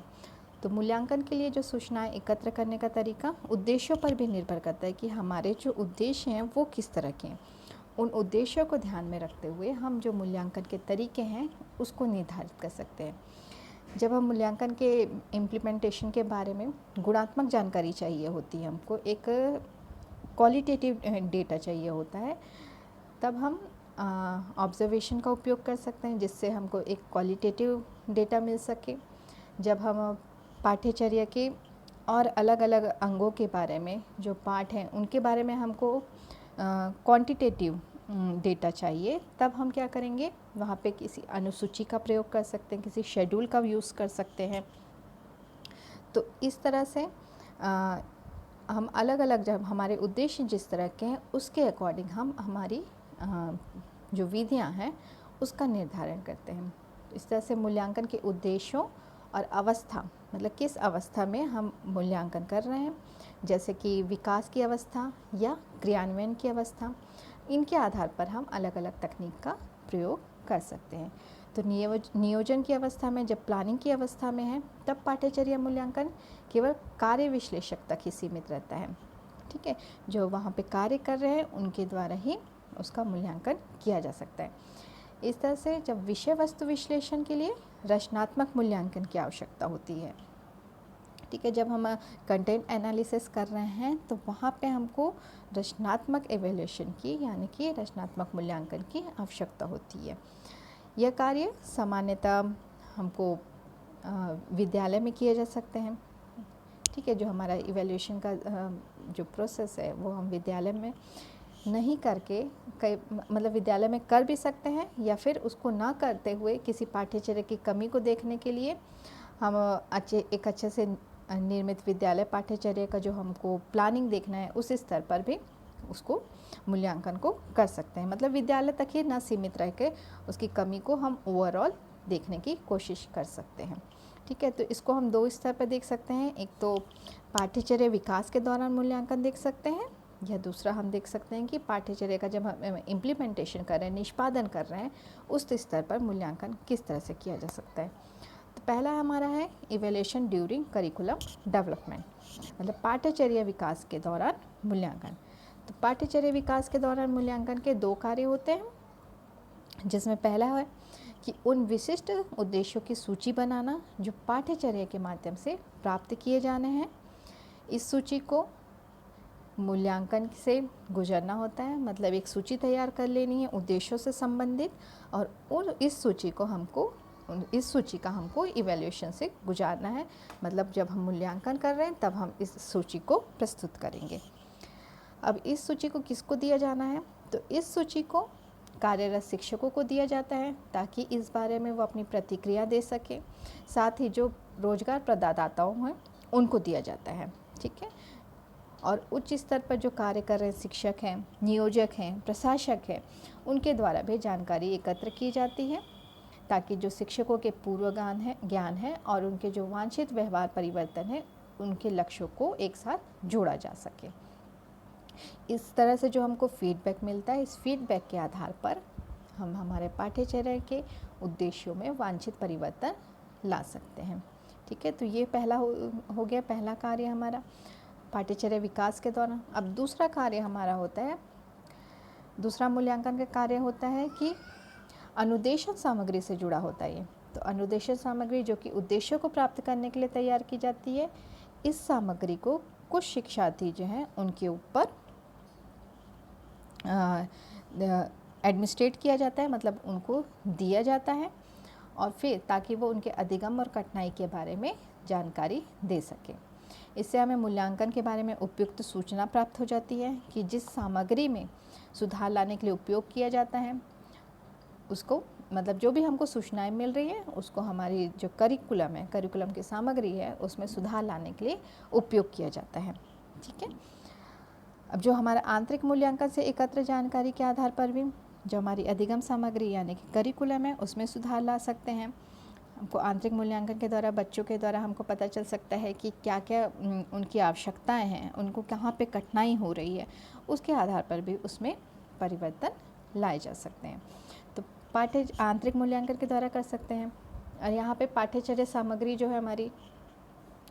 तो मूल्यांकन के लिए जो सूचनाएं एकत्र करने का तरीका उद्देश्यों पर भी निर्भर करता है कि हमारे जो उद्देश्य हैं वो किस तरह के हैं। उन उद्देश्यों को ध्यान में रखते हुए हम जो मूल्यांकन के तरीके हैं उसको निर्धारित कर सकते हैं। जब हम मूल्यांकन के इम्प्लीमेंटेशन के बारे में गुणात्मक जानकारी चाहिए होती है, हमको एक क्वालिटेटिव डेटा चाहिए होता है, तब हम ऑब्जर्वेशन का उपयोग कर सकते हैं, जिससे हमको एक क्वालिटेटिव डेटा मिल सके। जब हम पाठ्यचर्या के और अलग अलग अंगों के बारे में, जो पाठ हैं उनके बारे में हमको क्वांटिटेटिव डेटा चाहिए, तब हम क्या करेंगे, वहाँ पे किसी अनुसूची का प्रयोग कर सकते हैं, किसी शेड्यूल का यूज़ कर सकते हैं। तो इस तरह से हम अलग अलग, जब हमारे उद्देश्य जिस तरह के हैं उसके अकॉर्डिंग हम हमारी जो विधियां हैं उसका निर्धारण करते हैं। इस तरह से मूल्यांकन के उद्देश्यों और अवस्था, मतलब किस अवस्था में हम मूल्यांकन कर रहे हैं, जैसे कि विकास की अवस्था या क्रियान्वयन की अवस्था, इनके आधार पर हम अलग अलग तकनीक का प्रयोग कर सकते हैं। तो नियोजन की अवस्था में, जब प्लानिंग की अवस्था में है, तब पाठ्यचर्या मूल्यांकन केवल कार्य विश्लेषक तक ही सीमित रहता है। ठीक है, जो वहाँ पे कार्य कर रहे हैं उनके द्वारा ही उसका मूल्यांकन किया जा सकता है। इस तरह से जब विषय वस्तु विश्लेषण के लिए रचनात्मक मूल्यांकन की आवश्यकता होती है। ठीक है, जब हम कंटेंट एनालिसिस कर रहे हैं तो वहाँ पे हमको रचनात्मक एवेल्यूशन की, यानी कि रचनात्मक मूल्यांकन की आवश्यकता होती है। यह कार्य सामान्यतः हमको विद्यालय में किए जा सकते हैं। ठीक है, जो हमारा इवैल्यूएशन का जो प्रोसेस है वो हम विद्यालय में नहीं करके कई, मतलब विद्यालय में कर भी सकते हैं, या फिर उसको ना करते हुए किसी पाठ्यचर्या की कमी को देखने के लिए हम एक अच्छे से निर्मित विद्यालय पाठ्यचर्या का जो हमको प्लानिंग देखना है उस स्तर पर भी उसको मूल्यांकन को कर सकते हैं। मतलब विद्यालय तक ही ना सीमित रह के उसकी कमी को हम ओवरऑल देखने की कोशिश कर सकते हैं। ठीक है, तो इसको हम दो स्तर पर देख सकते हैं। एक तो पाठ्यचर्या विकास के दौरान मूल्यांकन देख सकते हैं, या दूसरा हम देख सकते हैं कि पाठ्यचर्या का जब हम इम्प्लीमेंटेशन कर रहे हैं, निष्पादन कर रहे हैं, उस स्तर पर मूल्यांकन किस तरह से किया जा सकता है। तो पहला हमारा है इवैल्यूएशन ड्यूरिंग करिकुलम डेवलपमेंट, मतलब पाठ्यचर्या विकास के दौरान मूल्यांकन। तो पाठ्यचर्या विकास के दौरान मूल्यांकन के दो कार्य होते हैं, जिसमें पहला है कि उन विशिष्ट उद्देश्यों की सूची बनाना जो पाठ्यचर्या के माध्यम से प्राप्त किए जाने हैं। इस सूची को मूल्यांकन से गुजरना होता है, मतलब एक सूची तैयार कर लेनी है उद्देश्यों से संबंधित, और इस सूची का हमको इवैल्यूएशन से गुजारना है। मतलब जब हम मूल्यांकन कर रहे हैं तब हम इस सूची को प्रस्तुत करेंगे। अब इस सूची को किसको दिया जाना है, तो इस सूची को कार्यरत शिक्षकों को दिया जाता है ताकि इस बारे में वो अपनी प्रतिक्रिया दे सके। साथ ही जो रोजगार प्रदाताओं हैं उनको दिया जाता है। ठीक है, और उच्च स्तर पर जो कार्य कर रहे शिक्षक हैं, नियोजक हैं, प्रशासक हैं, उनके द्वारा भी जानकारी एकत्र की जाती है ताकि जो शिक्षकों के पूर्व ज्ञान है और उनके जो वांछित व्यवहार परिवर्तन है उनके लक्ष्यों को एक साथ जोड़ा जा सके। इस तरह से जो हमको फीडबैक मिलता है, इस फीडबैक के आधार पर हम हमारे पाठ्यचर्या के उद्देश्यों में वांछित परिवर्तन ला सकते हैं। ठीक है, तो ये पहला हो गया, पहला कार्य हमारा पाठ्यचर्या विकास के दौरान। अब दूसरा कार्य हमारा होता है, दूसरा मूल्यांकन का कार्य होता है कि अनुदेशन सामग्री से जुड़ा होता है ये। तो अनुदेशन सामग्री जो कि उद्देश्यों को प्राप्त करने के लिए तैयार की जाती है, इस सामग्री को कुछ शिक्षार्थी जो हैं उनके ऊपर एडमिनिस्ट्रेट किया जाता है, मतलब उनको दिया जाता है, और फिर ताकि वो उनके अधिगम और कठिनाई के बारे में जानकारी दे सके। इससे हमें मूल्यांकन के बारे में उपयुक्त सूचना प्राप्त हो जाती है कि जिस सामग्री में सुधार लाने के लिए उपयोग किया जाता है उसको, मतलब जो भी हमको सूचनाएं मिल रही हैं उसको हमारी जो करिकुलम है, करिकुलम की सामग्री है, उसमें सुधार लाने के लिए उपयोग किया जाता है। ठीक है, अब जो हमारा आंतरिक मूल्यांकन से एकत्र जानकारी के आधार पर भी जो हमारी अधिगम सामग्री यानी कि करिकुलम है उसमें सुधार ला सकते हैं। हमको आंतरिक मूल्यांकन के द्वारा बच्चों के द्वारा हमको पता चल सकता है कि क्या क्या उनकी आवश्यकताएं हैं, उनको कहाँ पे कठिनाई हो रही है, उसके आधार पर भी उसमें परिवर्तन लाए जा सकते हैं। तो आंतरिक मूल्यांकन के द्वारा कर सकते हैं। और यहाँ पे पाठ्यचर्या सामग्री जो है हमारी,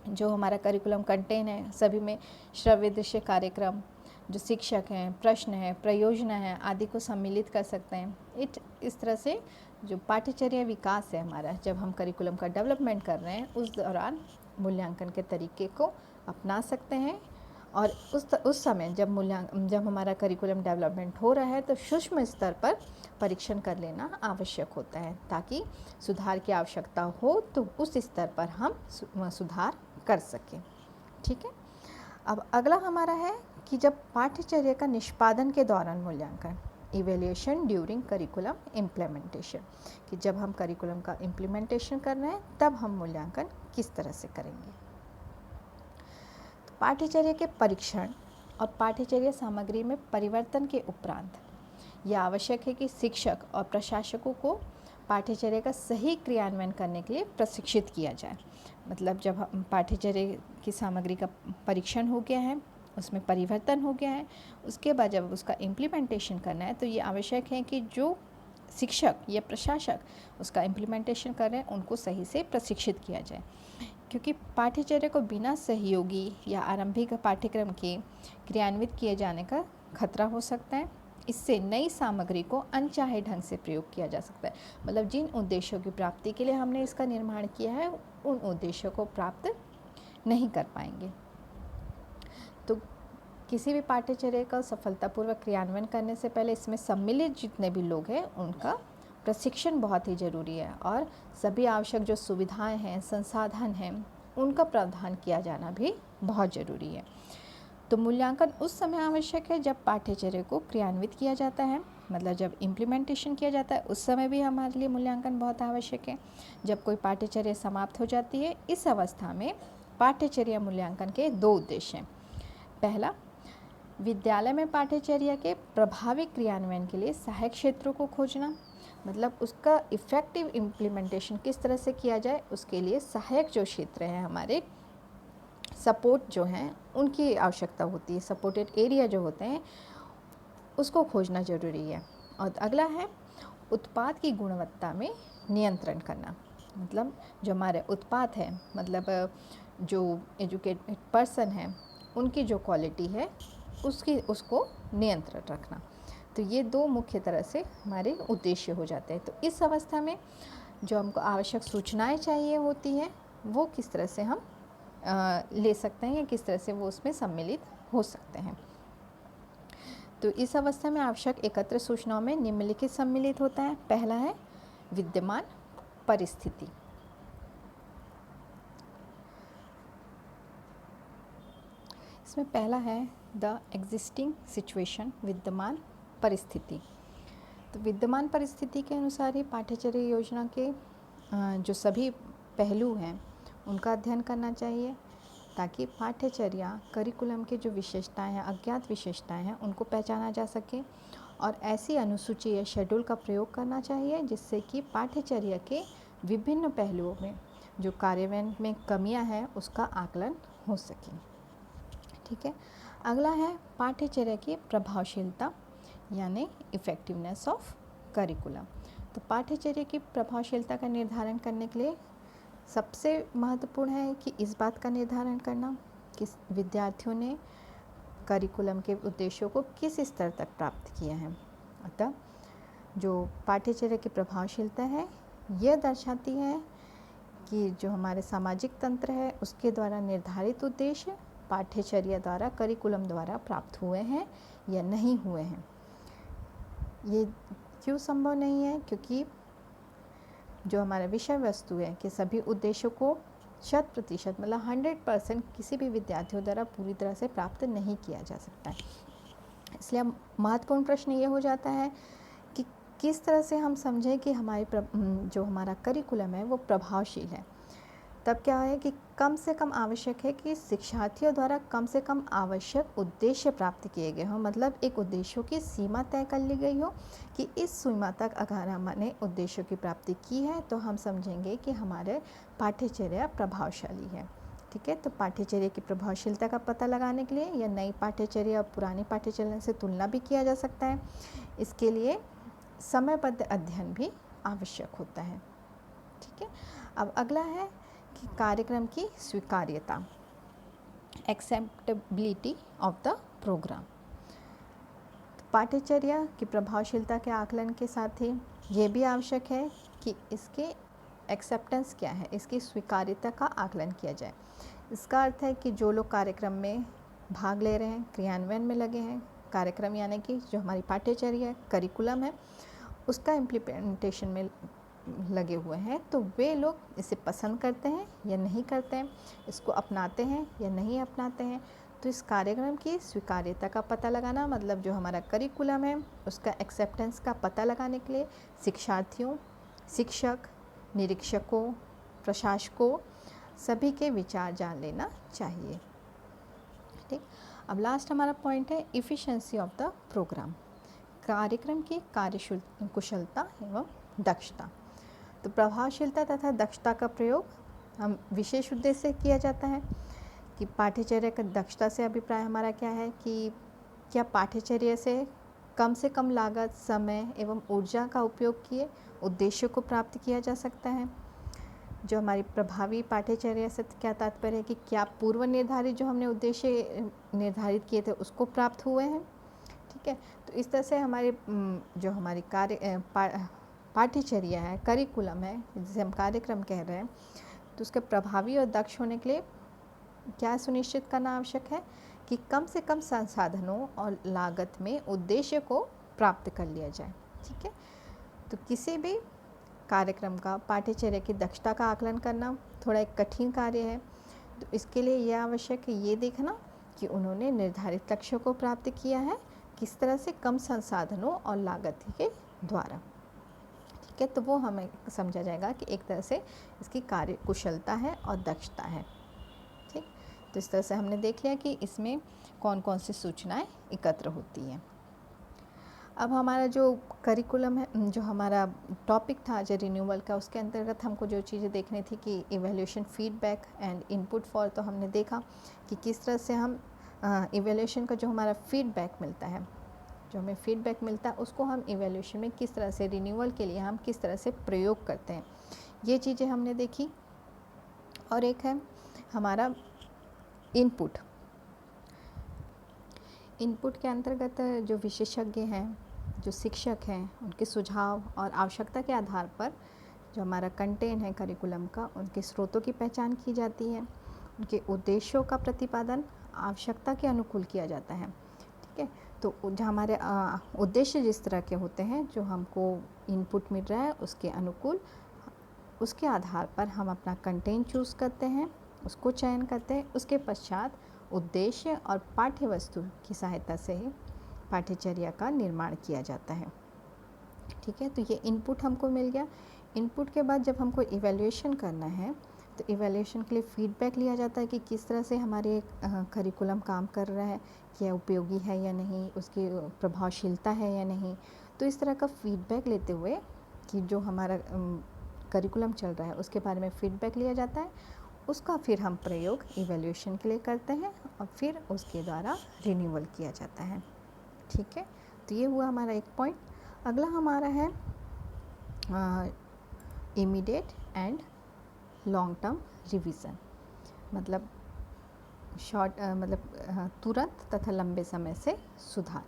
जो हमारा करिकुलम कंटेन है, सभी में श्रव्य दृश्य कार्यक्रम, जो शिक्षक हैं, प्रश्न है, प्रयोजना है आदि को सम्मिलित कर सकते हैं। इस तरह से जो पाठ्यचर्या विकास है हमारा, जब हम करिकुलम का डेवलपमेंट कर रहे हैं उस दौरान मूल्यांकन के तरीके को अपना सकते हैं और उस समय जब हमारा करिकुलम डेवलपमेंट हो रहा है तो सूक्ष्म स्तर पर परीक्षण कर लेना आवश्यक होता है, ताकि सुधार की आवश्यकता हो तो उस स्तर पर हम सुधार कर सकें। ठीक है। अब अगला हमारा है कि जब पाठ्यचर्या का निष्पादन के दौरान मूल्यांकन, इवेल्यूएशन ड्यूरिंग करिकुलम इम्प्लीमेंटेशन, कि जब हम करिकुलम का इम्प्लीमेंटेशन कर रहे हैं तब हम मूल्यांकन किस तरह से करेंगे। तो पाठ्यचर्या के परीक्षण और पाठ्यचर्या सामग्री में परिवर्तन के उपरांत यह आवश्यक है कि शिक्षक और प्रशासकों को पाठ्यचर्या का सही क्रियान्वयन करने के लिए प्रशिक्षित किया जाए। मतलब जब हम पाठ्यचर्या की सामग्री का परीक्षण हो गया है, उसमें परिवर्तन हो गया है, उसके बाद जब उसका इम्प्लीमेंटेशन करना है तो ये आवश्यक है कि जो शिक्षक या प्रशासक उसका इम्प्लीमेंटेशन कर रहे हैं उनको सही से प्रशिक्षित किया जाए, क्योंकि पाठ्यचर्या को बिना सहयोगी या आरंभिक पाठ्यक्रम के क्रियान्वित किए जाने का खतरा हो सकता है। इससे नई सामग्री को अनचाहे ढंग से प्रयोग किया जा सकता है। मतलब जिन उद्देश्यों की प्राप्ति के लिए हमने इसका निर्माण किया है उन उद्देश्यों को प्राप्त नहीं कर पाएंगे। तो किसी भी पाठ्यचर्या का सफलतापूर्वक क्रियान्वयन करने से पहले इसमें सम्मिलित जितने भी लोग हैं उनका प्रशिक्षण बहुत ही ज़रूरी है, और सभी आवश्यक जो सुविधाएं हैं, संसाधन हैं, उनका प्रावधान किया जाना भी बहुत ज़रूरी है। तो मूल्यांकन उस समय आवश्यक है जब पाठ्यचर्या को क्रियान्वित किया जाता है, मतलब जब इम्प्लीमेंटेशन किया जाता है उस समय भी हमारे लिए मूल्यांकन बहुत आवश्यक है। जब कोई पाठ्यचर्या समाप्त हो जाती है, इस अवस्था में पाठ्यचर्या मूल्यांकन के 2 उद्देश्य हैं। पहला, विद्यालय में पाठ्यचर्या के प्रभावी क्रियान्वयन के लिए सहायक क्षेत्रों को खोजना, मतलब उसका इफ़ेक्टिव इम्प्लीमेंटेशन किस तरह से किया जाए उसके लिए सहायक जो क्षेत्र हैं हमारे, सपोर्ट जो हैं उनकी आवश्यकता होती है, सपोर्टेड एरिया जो होते हैं उसको खोजना ज़रूरी है। और अगला है उत्पाद की गुणवत्ता में नियंत्रण करना, मतलब जो हमारे उत्पाद है, मतलब जो एजुकेटेड पर्सन है उनकी जो क्वालिटी है उसको नियंत्रण रखना। तो ये 2 मुख्य तरह से हमारे उद्देश्य हो जाते हैं। तो इस अवस्था में जो हमको आवश्यक सूचनाएं चाहिए होती हैं वो किस तरह से हम ले सकते हैं या किस तरह से वो उसमें सम्मिलित हो सकते हैं। तो इस अवस्था में आवश्यक एकत्र सूचनाओं में निम्नलिखित सम्मिलित होता है। पहला है विद्यमान परिस्थिति। इसमें पहला है द एग्जिस्टिंग सिचुएशन, विद्यमान परिस्थिति। तो विद्यमान परिस्थिति के अनुसार ही पाठ्यचर्या योजना के जो सभी पहलू हैं उनका अध्ययन करना चाहिए, ताकि पाठ्यचर्या करिकुलम के जो विशेषताएं हैं, अज्ञात विशेषताएं हैं, उनको पहचाना जा सके, और ऐसी अनुसूची या शेड्यूल का प्रयोग करना चाहिए जिससे कि पाठ्यचर्या के विभिन्न पहलुओं में जो कार्यान्वयन में कमियां हैं उसका आकलन हो सके। ठीक है। अगला है पाठ्यचर्या की प्रभावशीलता, यानी इफ़ेक्टिवनेस ऑफ करिकुलम। तो पाठ्यचर्या की प्रभावशीलता का निर्धारण करने के लिए सबसे महत्वपूर्ण है कि इस बात का निर्धारण करना कि विद्यार्थियों ने करिकुलम के उद्देश्यों को किस स्तर तक प्राप्त किया है। अतः जो पाठ्यचर्या की प्रभावशीलता है यह दर्शाती है कि जो हमारे सामाजिक तंत्र है उसके द्वारा निर्धारित उद्देश्य पाठ्यचर्या द्वारा, करिकुलम द्वारा प्राप्त हुए हैं या नहीं हुए हैं। ये क्यों संभव नहीं है? क्योंकि जो हमारा विषय वस्तु है कि सभी उद्देश्यों को 100% मतलब 100% किसी भी विद्यार्थियों द्वारा पूरी तरह से प्राप्त नहीं किया जा सकता है। इसलिए महत्वपूर्ण प्रश्न ये हो जाता है कि किस तरह से हम समझें कि जो हमारा करिकुलम है वो प्रभावशील है। तब क्या है कि कम से कम आवश्यक है कि शिक्षार्थियों द्वारा कम से कम आवश्यक उद्देश्य प्राप्त किए गए हों, मतलब एक उद्देश्यों की सीमा तय कर ली गई हो कि इस सीमा तक अगर हमने उद्देश्यों की प्राप्ति की है तो हम समझेंगे कि हमारे पाठ्यचर्या प्रभावशाली है। ठीक है। तो पाठ्यचर्या की प्रभावशीलता का पता लगाने के लिए या नई पाठ्यचर्या और पुरानी पाठ्यचर्या से तुलना भी किया जा सकता है। इसके लिए समयबद्ध अध्ययन भी आवश्यक होता है। ठीक है। अब अगला है कि कार्यक्रम की स्वीकार्यता, एक्सेप्टेबिलिटी ऑफ द प्रोग्राम। पाठ्यचर्या की प्रभावशीलता के आकलन के साथ ही ये भी आवश्यक है कि इसके एक्सेप्टेंस क्या है, इसकी स्वीकार्यता का आकलन किया जाए। इसका अर्थ है कि जो लोग कार्यक्रम में भाग ले रहे हैं, क्रियान्वयन में लगे हैं, कार्यक्रम यानी कि जो हमारी पाठ्यचर्या है, करिकुलम है, उसका इम्प्लीमेंटेशन में लगे हुए हैं, तो वे लोग इसे पसंद करते हैं या नहीं करते हैं, इसको अपनाते हैं या नहीं अपनाते हैं। तो इस कार्यक्रम की स्वीकार्यता का पता लगाना, मतलब जो हमारा करिकुलम है उसका एक्सेप्टेंस का पता लगाने के लिए शिक्षार्थियों, शिक्षक, निरीक्षकों, प्रशासकों सभी के विचार जान लेना चाहिए। ठीक, अब लास्ट हमारा पॉइंट है इफ़िशेंसी ऑफ द प्रोग्राम, कार्यक्रम की कुशलता एवं दक्षता। तो प्रभावशीलता तथा दक्षता का प्रयोग हम विशेष उद्देश्य से किया जाता है कि पाठ्यचर्या का दक्षता से अभिप्राय हमारा क्या है कि क्या पाठ्यचर्या से कम लागत, समय एवं ऊर्जा का उपयोग किए उद्देश्य को प्राप्त किया जा सकता है। जो हमारी प्रभावी पाठ्यचर्या से क्या तात्पर्य है कि क्या पूर्व निर्धारित जो हमने उद्देश्य निर्धारित किए थे उसको प्राप्त हुए हैं। ठीक है, तो इस तरह से हमारे जो हमारी पाठ्यचर्या है, करिकुलम है, जिसे हम कार्यक्रम कह रहे हैं, तो उसके प्रभावी और दक्ष होने के लिए क्या सुनिश्चित करना आवश्यक है कि कम से कम संसाधनों और लागत में उद्देश्य को प्राप्त कर लिया जाए। ठीक है, तो किसी भी कार्यक्रम का पाठ्यचर्या की दक्षता का आकलन करना थोड़ा एक कठिन कार्य है। तो इसके लिए यह आवश्यक है ये देखना कि उन्होंने निर्धारित लक्ष्यों को प्राप्त किया है किस तरह से, कम संसाधनों और लागत के द्वारा। ठीक है, तो वो हमें समझा जाएगा कि एक तरह से इसकी कार्य कुशलता है और दक्षता है। ठीक, तो इस तरह से हमने देख लिया कि इसमें कौन कौन सी सूचनाएं एकत्र होती हैं। अब हमारा जो करिकुलम है, जो हमारा टॉपिक था जो रिन्यूअल का, उसके अंतर्गत हमको जो चीज़ें देखनी थी कि evaluation, feedback and input for, तो हमने देखा कि किस तरह से हम इवैल्यूएशन का जो हमारा फीडबैक मिलता है, जो हमें फीडबैक मिलता है उसको हम इवैल्यूएशन में किस तरह से, रिन्यूअल के लिए हम किस तरह से प्रयोग करते हैं, ये चीज़ें हमने देखी। और एक है हमारा इनपुट। इनपुट के अंतर्गत जो विशेषज्ञ हैं, जो शिक्षक हैं, उनके सुझाव और आवश्यकता के आधार पर जो हमारा कंटेंट है करिकुलम का, उनके स्रोतों की पहचान की जाती है, उनके उद्देश्यों का प्रतिपादन आवश्यकता के अनुकूल किया जाता है। ठीक है, तो जो हमारे उद्देश्य जिस तरह के होते हैं, जो हमको इनपुट मिल रहा है उसके अनुकूल, उसके आधार पर हम अपना कंटेंट चूज़ करते हैं, उसको चयन करते हैं। उसके पश्चात उद्देश्य और पाठ्य वस्तु की सहायता से ही पाठ्यचर्या का निर्माण किया जाता है। ठीक है, तो ये इनपुट हमको मिल गया। इनपुट के बाद जब हमको इवैल्यूएशन करना है, तो इवैल्यूएशन के लिए फीडबैक लिया जाता है कि किस तरह से हमारे करिकुलम काम कर रहा है, क्या उपयोगी है या नहीं, उसकी प्रभावशीलता है या नहीं। तो इस तरह का फीडबैक लेते हुए कि जो हमारा करिकुलम चल रहा है उसके बारे में फीडबैक लिया जाता है, उसका फिर हम प्रयोग इवैल्यूएशन के लिए करते हैं और फिर उसके द्वारा रिन्यूअल किया जाता है। ठीक है, तो ये हुआ हमारा एक पॉइंट। अगला हमारा है immediate and long term revision, मतलब शॉर्ट मतलब तुरंत तथा लंबे समय से सुधार।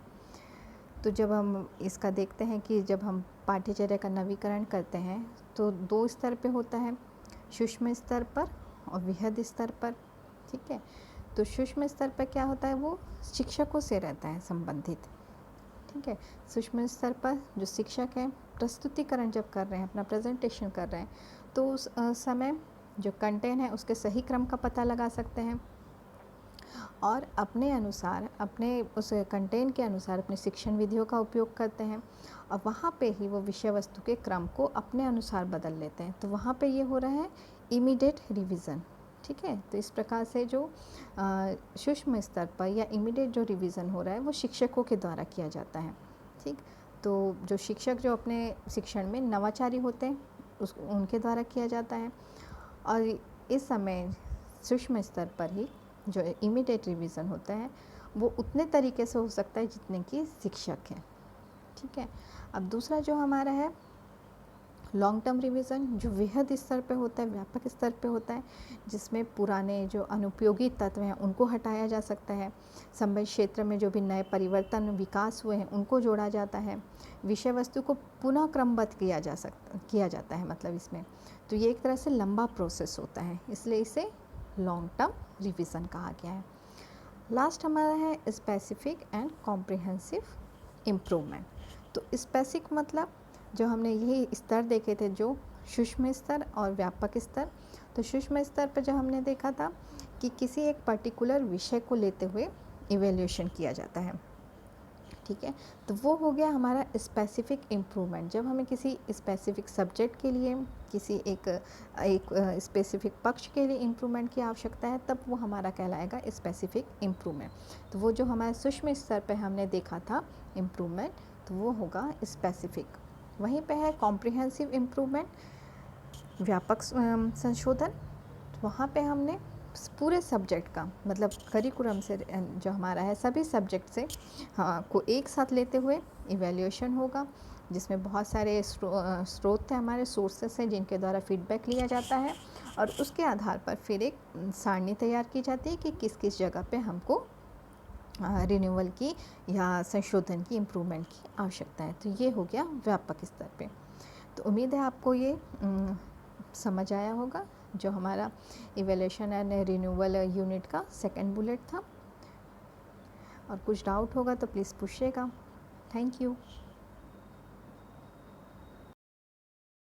तो जब हम इसका देखते हैं कि जब हम पाठ्यचर्या का नवीकरण करते हैं तो 2 स्तर पे होता है, सूक्ष्म स्तर पर और वृहद स्तर पर। ठीक है, तो सूक्ष्म स्तर पर क्या होता है, वो शिक्षकों से रहता है संबंधित। ठीक है, सूक्ष्म स्तर पर जो शिक्षक हैं प्रस्तुतिकरण जब कर रहे हैं, अपना प्रेजेंटेशन कर रहे हैं, तो उस समय जो कंटेंट है उसके सही क्रम का पता लगा सकते हैं और अपने अनुसार, अपने उस कंटेंट के अनुसार अपने शिक्षण विधियों का उपयोग करते हैं और वहाँ पे ही वो विषय वस्तु के क्रम को अपने अनुसार बदल लेते हैं। तो वहाँ पे ये हो रहा है इमीडिएट रिवीजन। ठीक है, तो इस प्रकार से जो सूक्ष्म स्तर पर या इमीडिएट जो रिवीजन हो रहा है वो शिक्षकों के द्वारा किया जाता है। ठीक, तो जो शिक्षक जो अपने शिक्षण में नवाचारी होते हैं उनके द्वारा किया जाता है। और इस समय सूक्ष्म स्तर पर ही जो इमीडिएट रिवीजन होता है वो उतने तरीके से हो सकता है जितने कि शिक्षक हैं। ठीक है, अब दूसरा जो हमारा है लॉन्ग टर्म रिवीजन, जो वृहद स्तर पे होता है, व्यापक स्तर पे होता है, जिसमें पुराने जो अनुपयोगी तत्व हैं उनको हटाया जा सकता है, संबंधित क्षेत्र में जो भी नए परिवर्तन विकास हुए हैं उनको जोड़ा जाता है, विषय वस्तु को पुनः क्रमबद्ध किया जाता है, मतलब इसमें। तो ये एक तरह से लंबा प्रोसेस होता है, इसलिए इसे लॉन्ग टर्म रिवीजन कहा गया है। लास्ट हमारा है स्पेसिफिक एंड कॉम्प्रिहेंसिव इम्प्रूवमेंट। तो स्पेसिफिक मतलब जो हमने यही स्तर देखे थे, जो सूक्ष्म स्तर और व्यापक स्तर। तो सूक्ष्म स्तर पर जो हमने देखा था कि किसी एक पर्टिकुलर विषय को लेते हुए इवैल्यूएशन किया जाता है, ठीक है। तो वो हो गया हमारा स्पेसिफिक इम्प्रूवमेंट। जब हमें किसी स्पेसिफिक सब्जेक्ट के लिए, किसी एक स्पेसिफिक पक्ष के लिए इम्प्रूवमेंट की आवश्यकता है, तब वो हमारा कहलाएगा स्पेसिफिक इम्प्रूवमेंट। तो वो जो हमारे सूक्ष्म स्तर पे हमने देखा था इम्प्रूवमेंट, तो वो होगा स्पेसिफिक। वहीं पे है कॉम्प्रिहेंसिव इम्प्रूवमेंट, व्यापक संशोधन। वहाँ पे हमने पूरे सब्जेक्ट का, मतलब करिकुलम से जो हमारा है सभी सब्जेक्ट से हाँ को एक साथ लेते हुए इवैल्यूएशन होगा, जिसमें बहुत सारे स्रोत हैं, हमारे सोर्सेस हैं जिनके द्वारा फीडबैक लिया जाता है, और उसके आधार पर फिर एक सारणी तैयार की जाती है कि किस किस जगह पे हमको रिन्यूअल की या संशोधन की, इम्प्रूवमेंट की आवश्यकता है। तो ये हो गया व्यापक स्तर पे। तो उम्मीद है आपको ये समझ आया होगा, जो हमारा इवैल्यूएशन एंड रिन्यूअल यूनिट का सेकंड बुलेट था। और कुछ डाउट होगा तो प्लीज़ पूछिएगा। Thank you.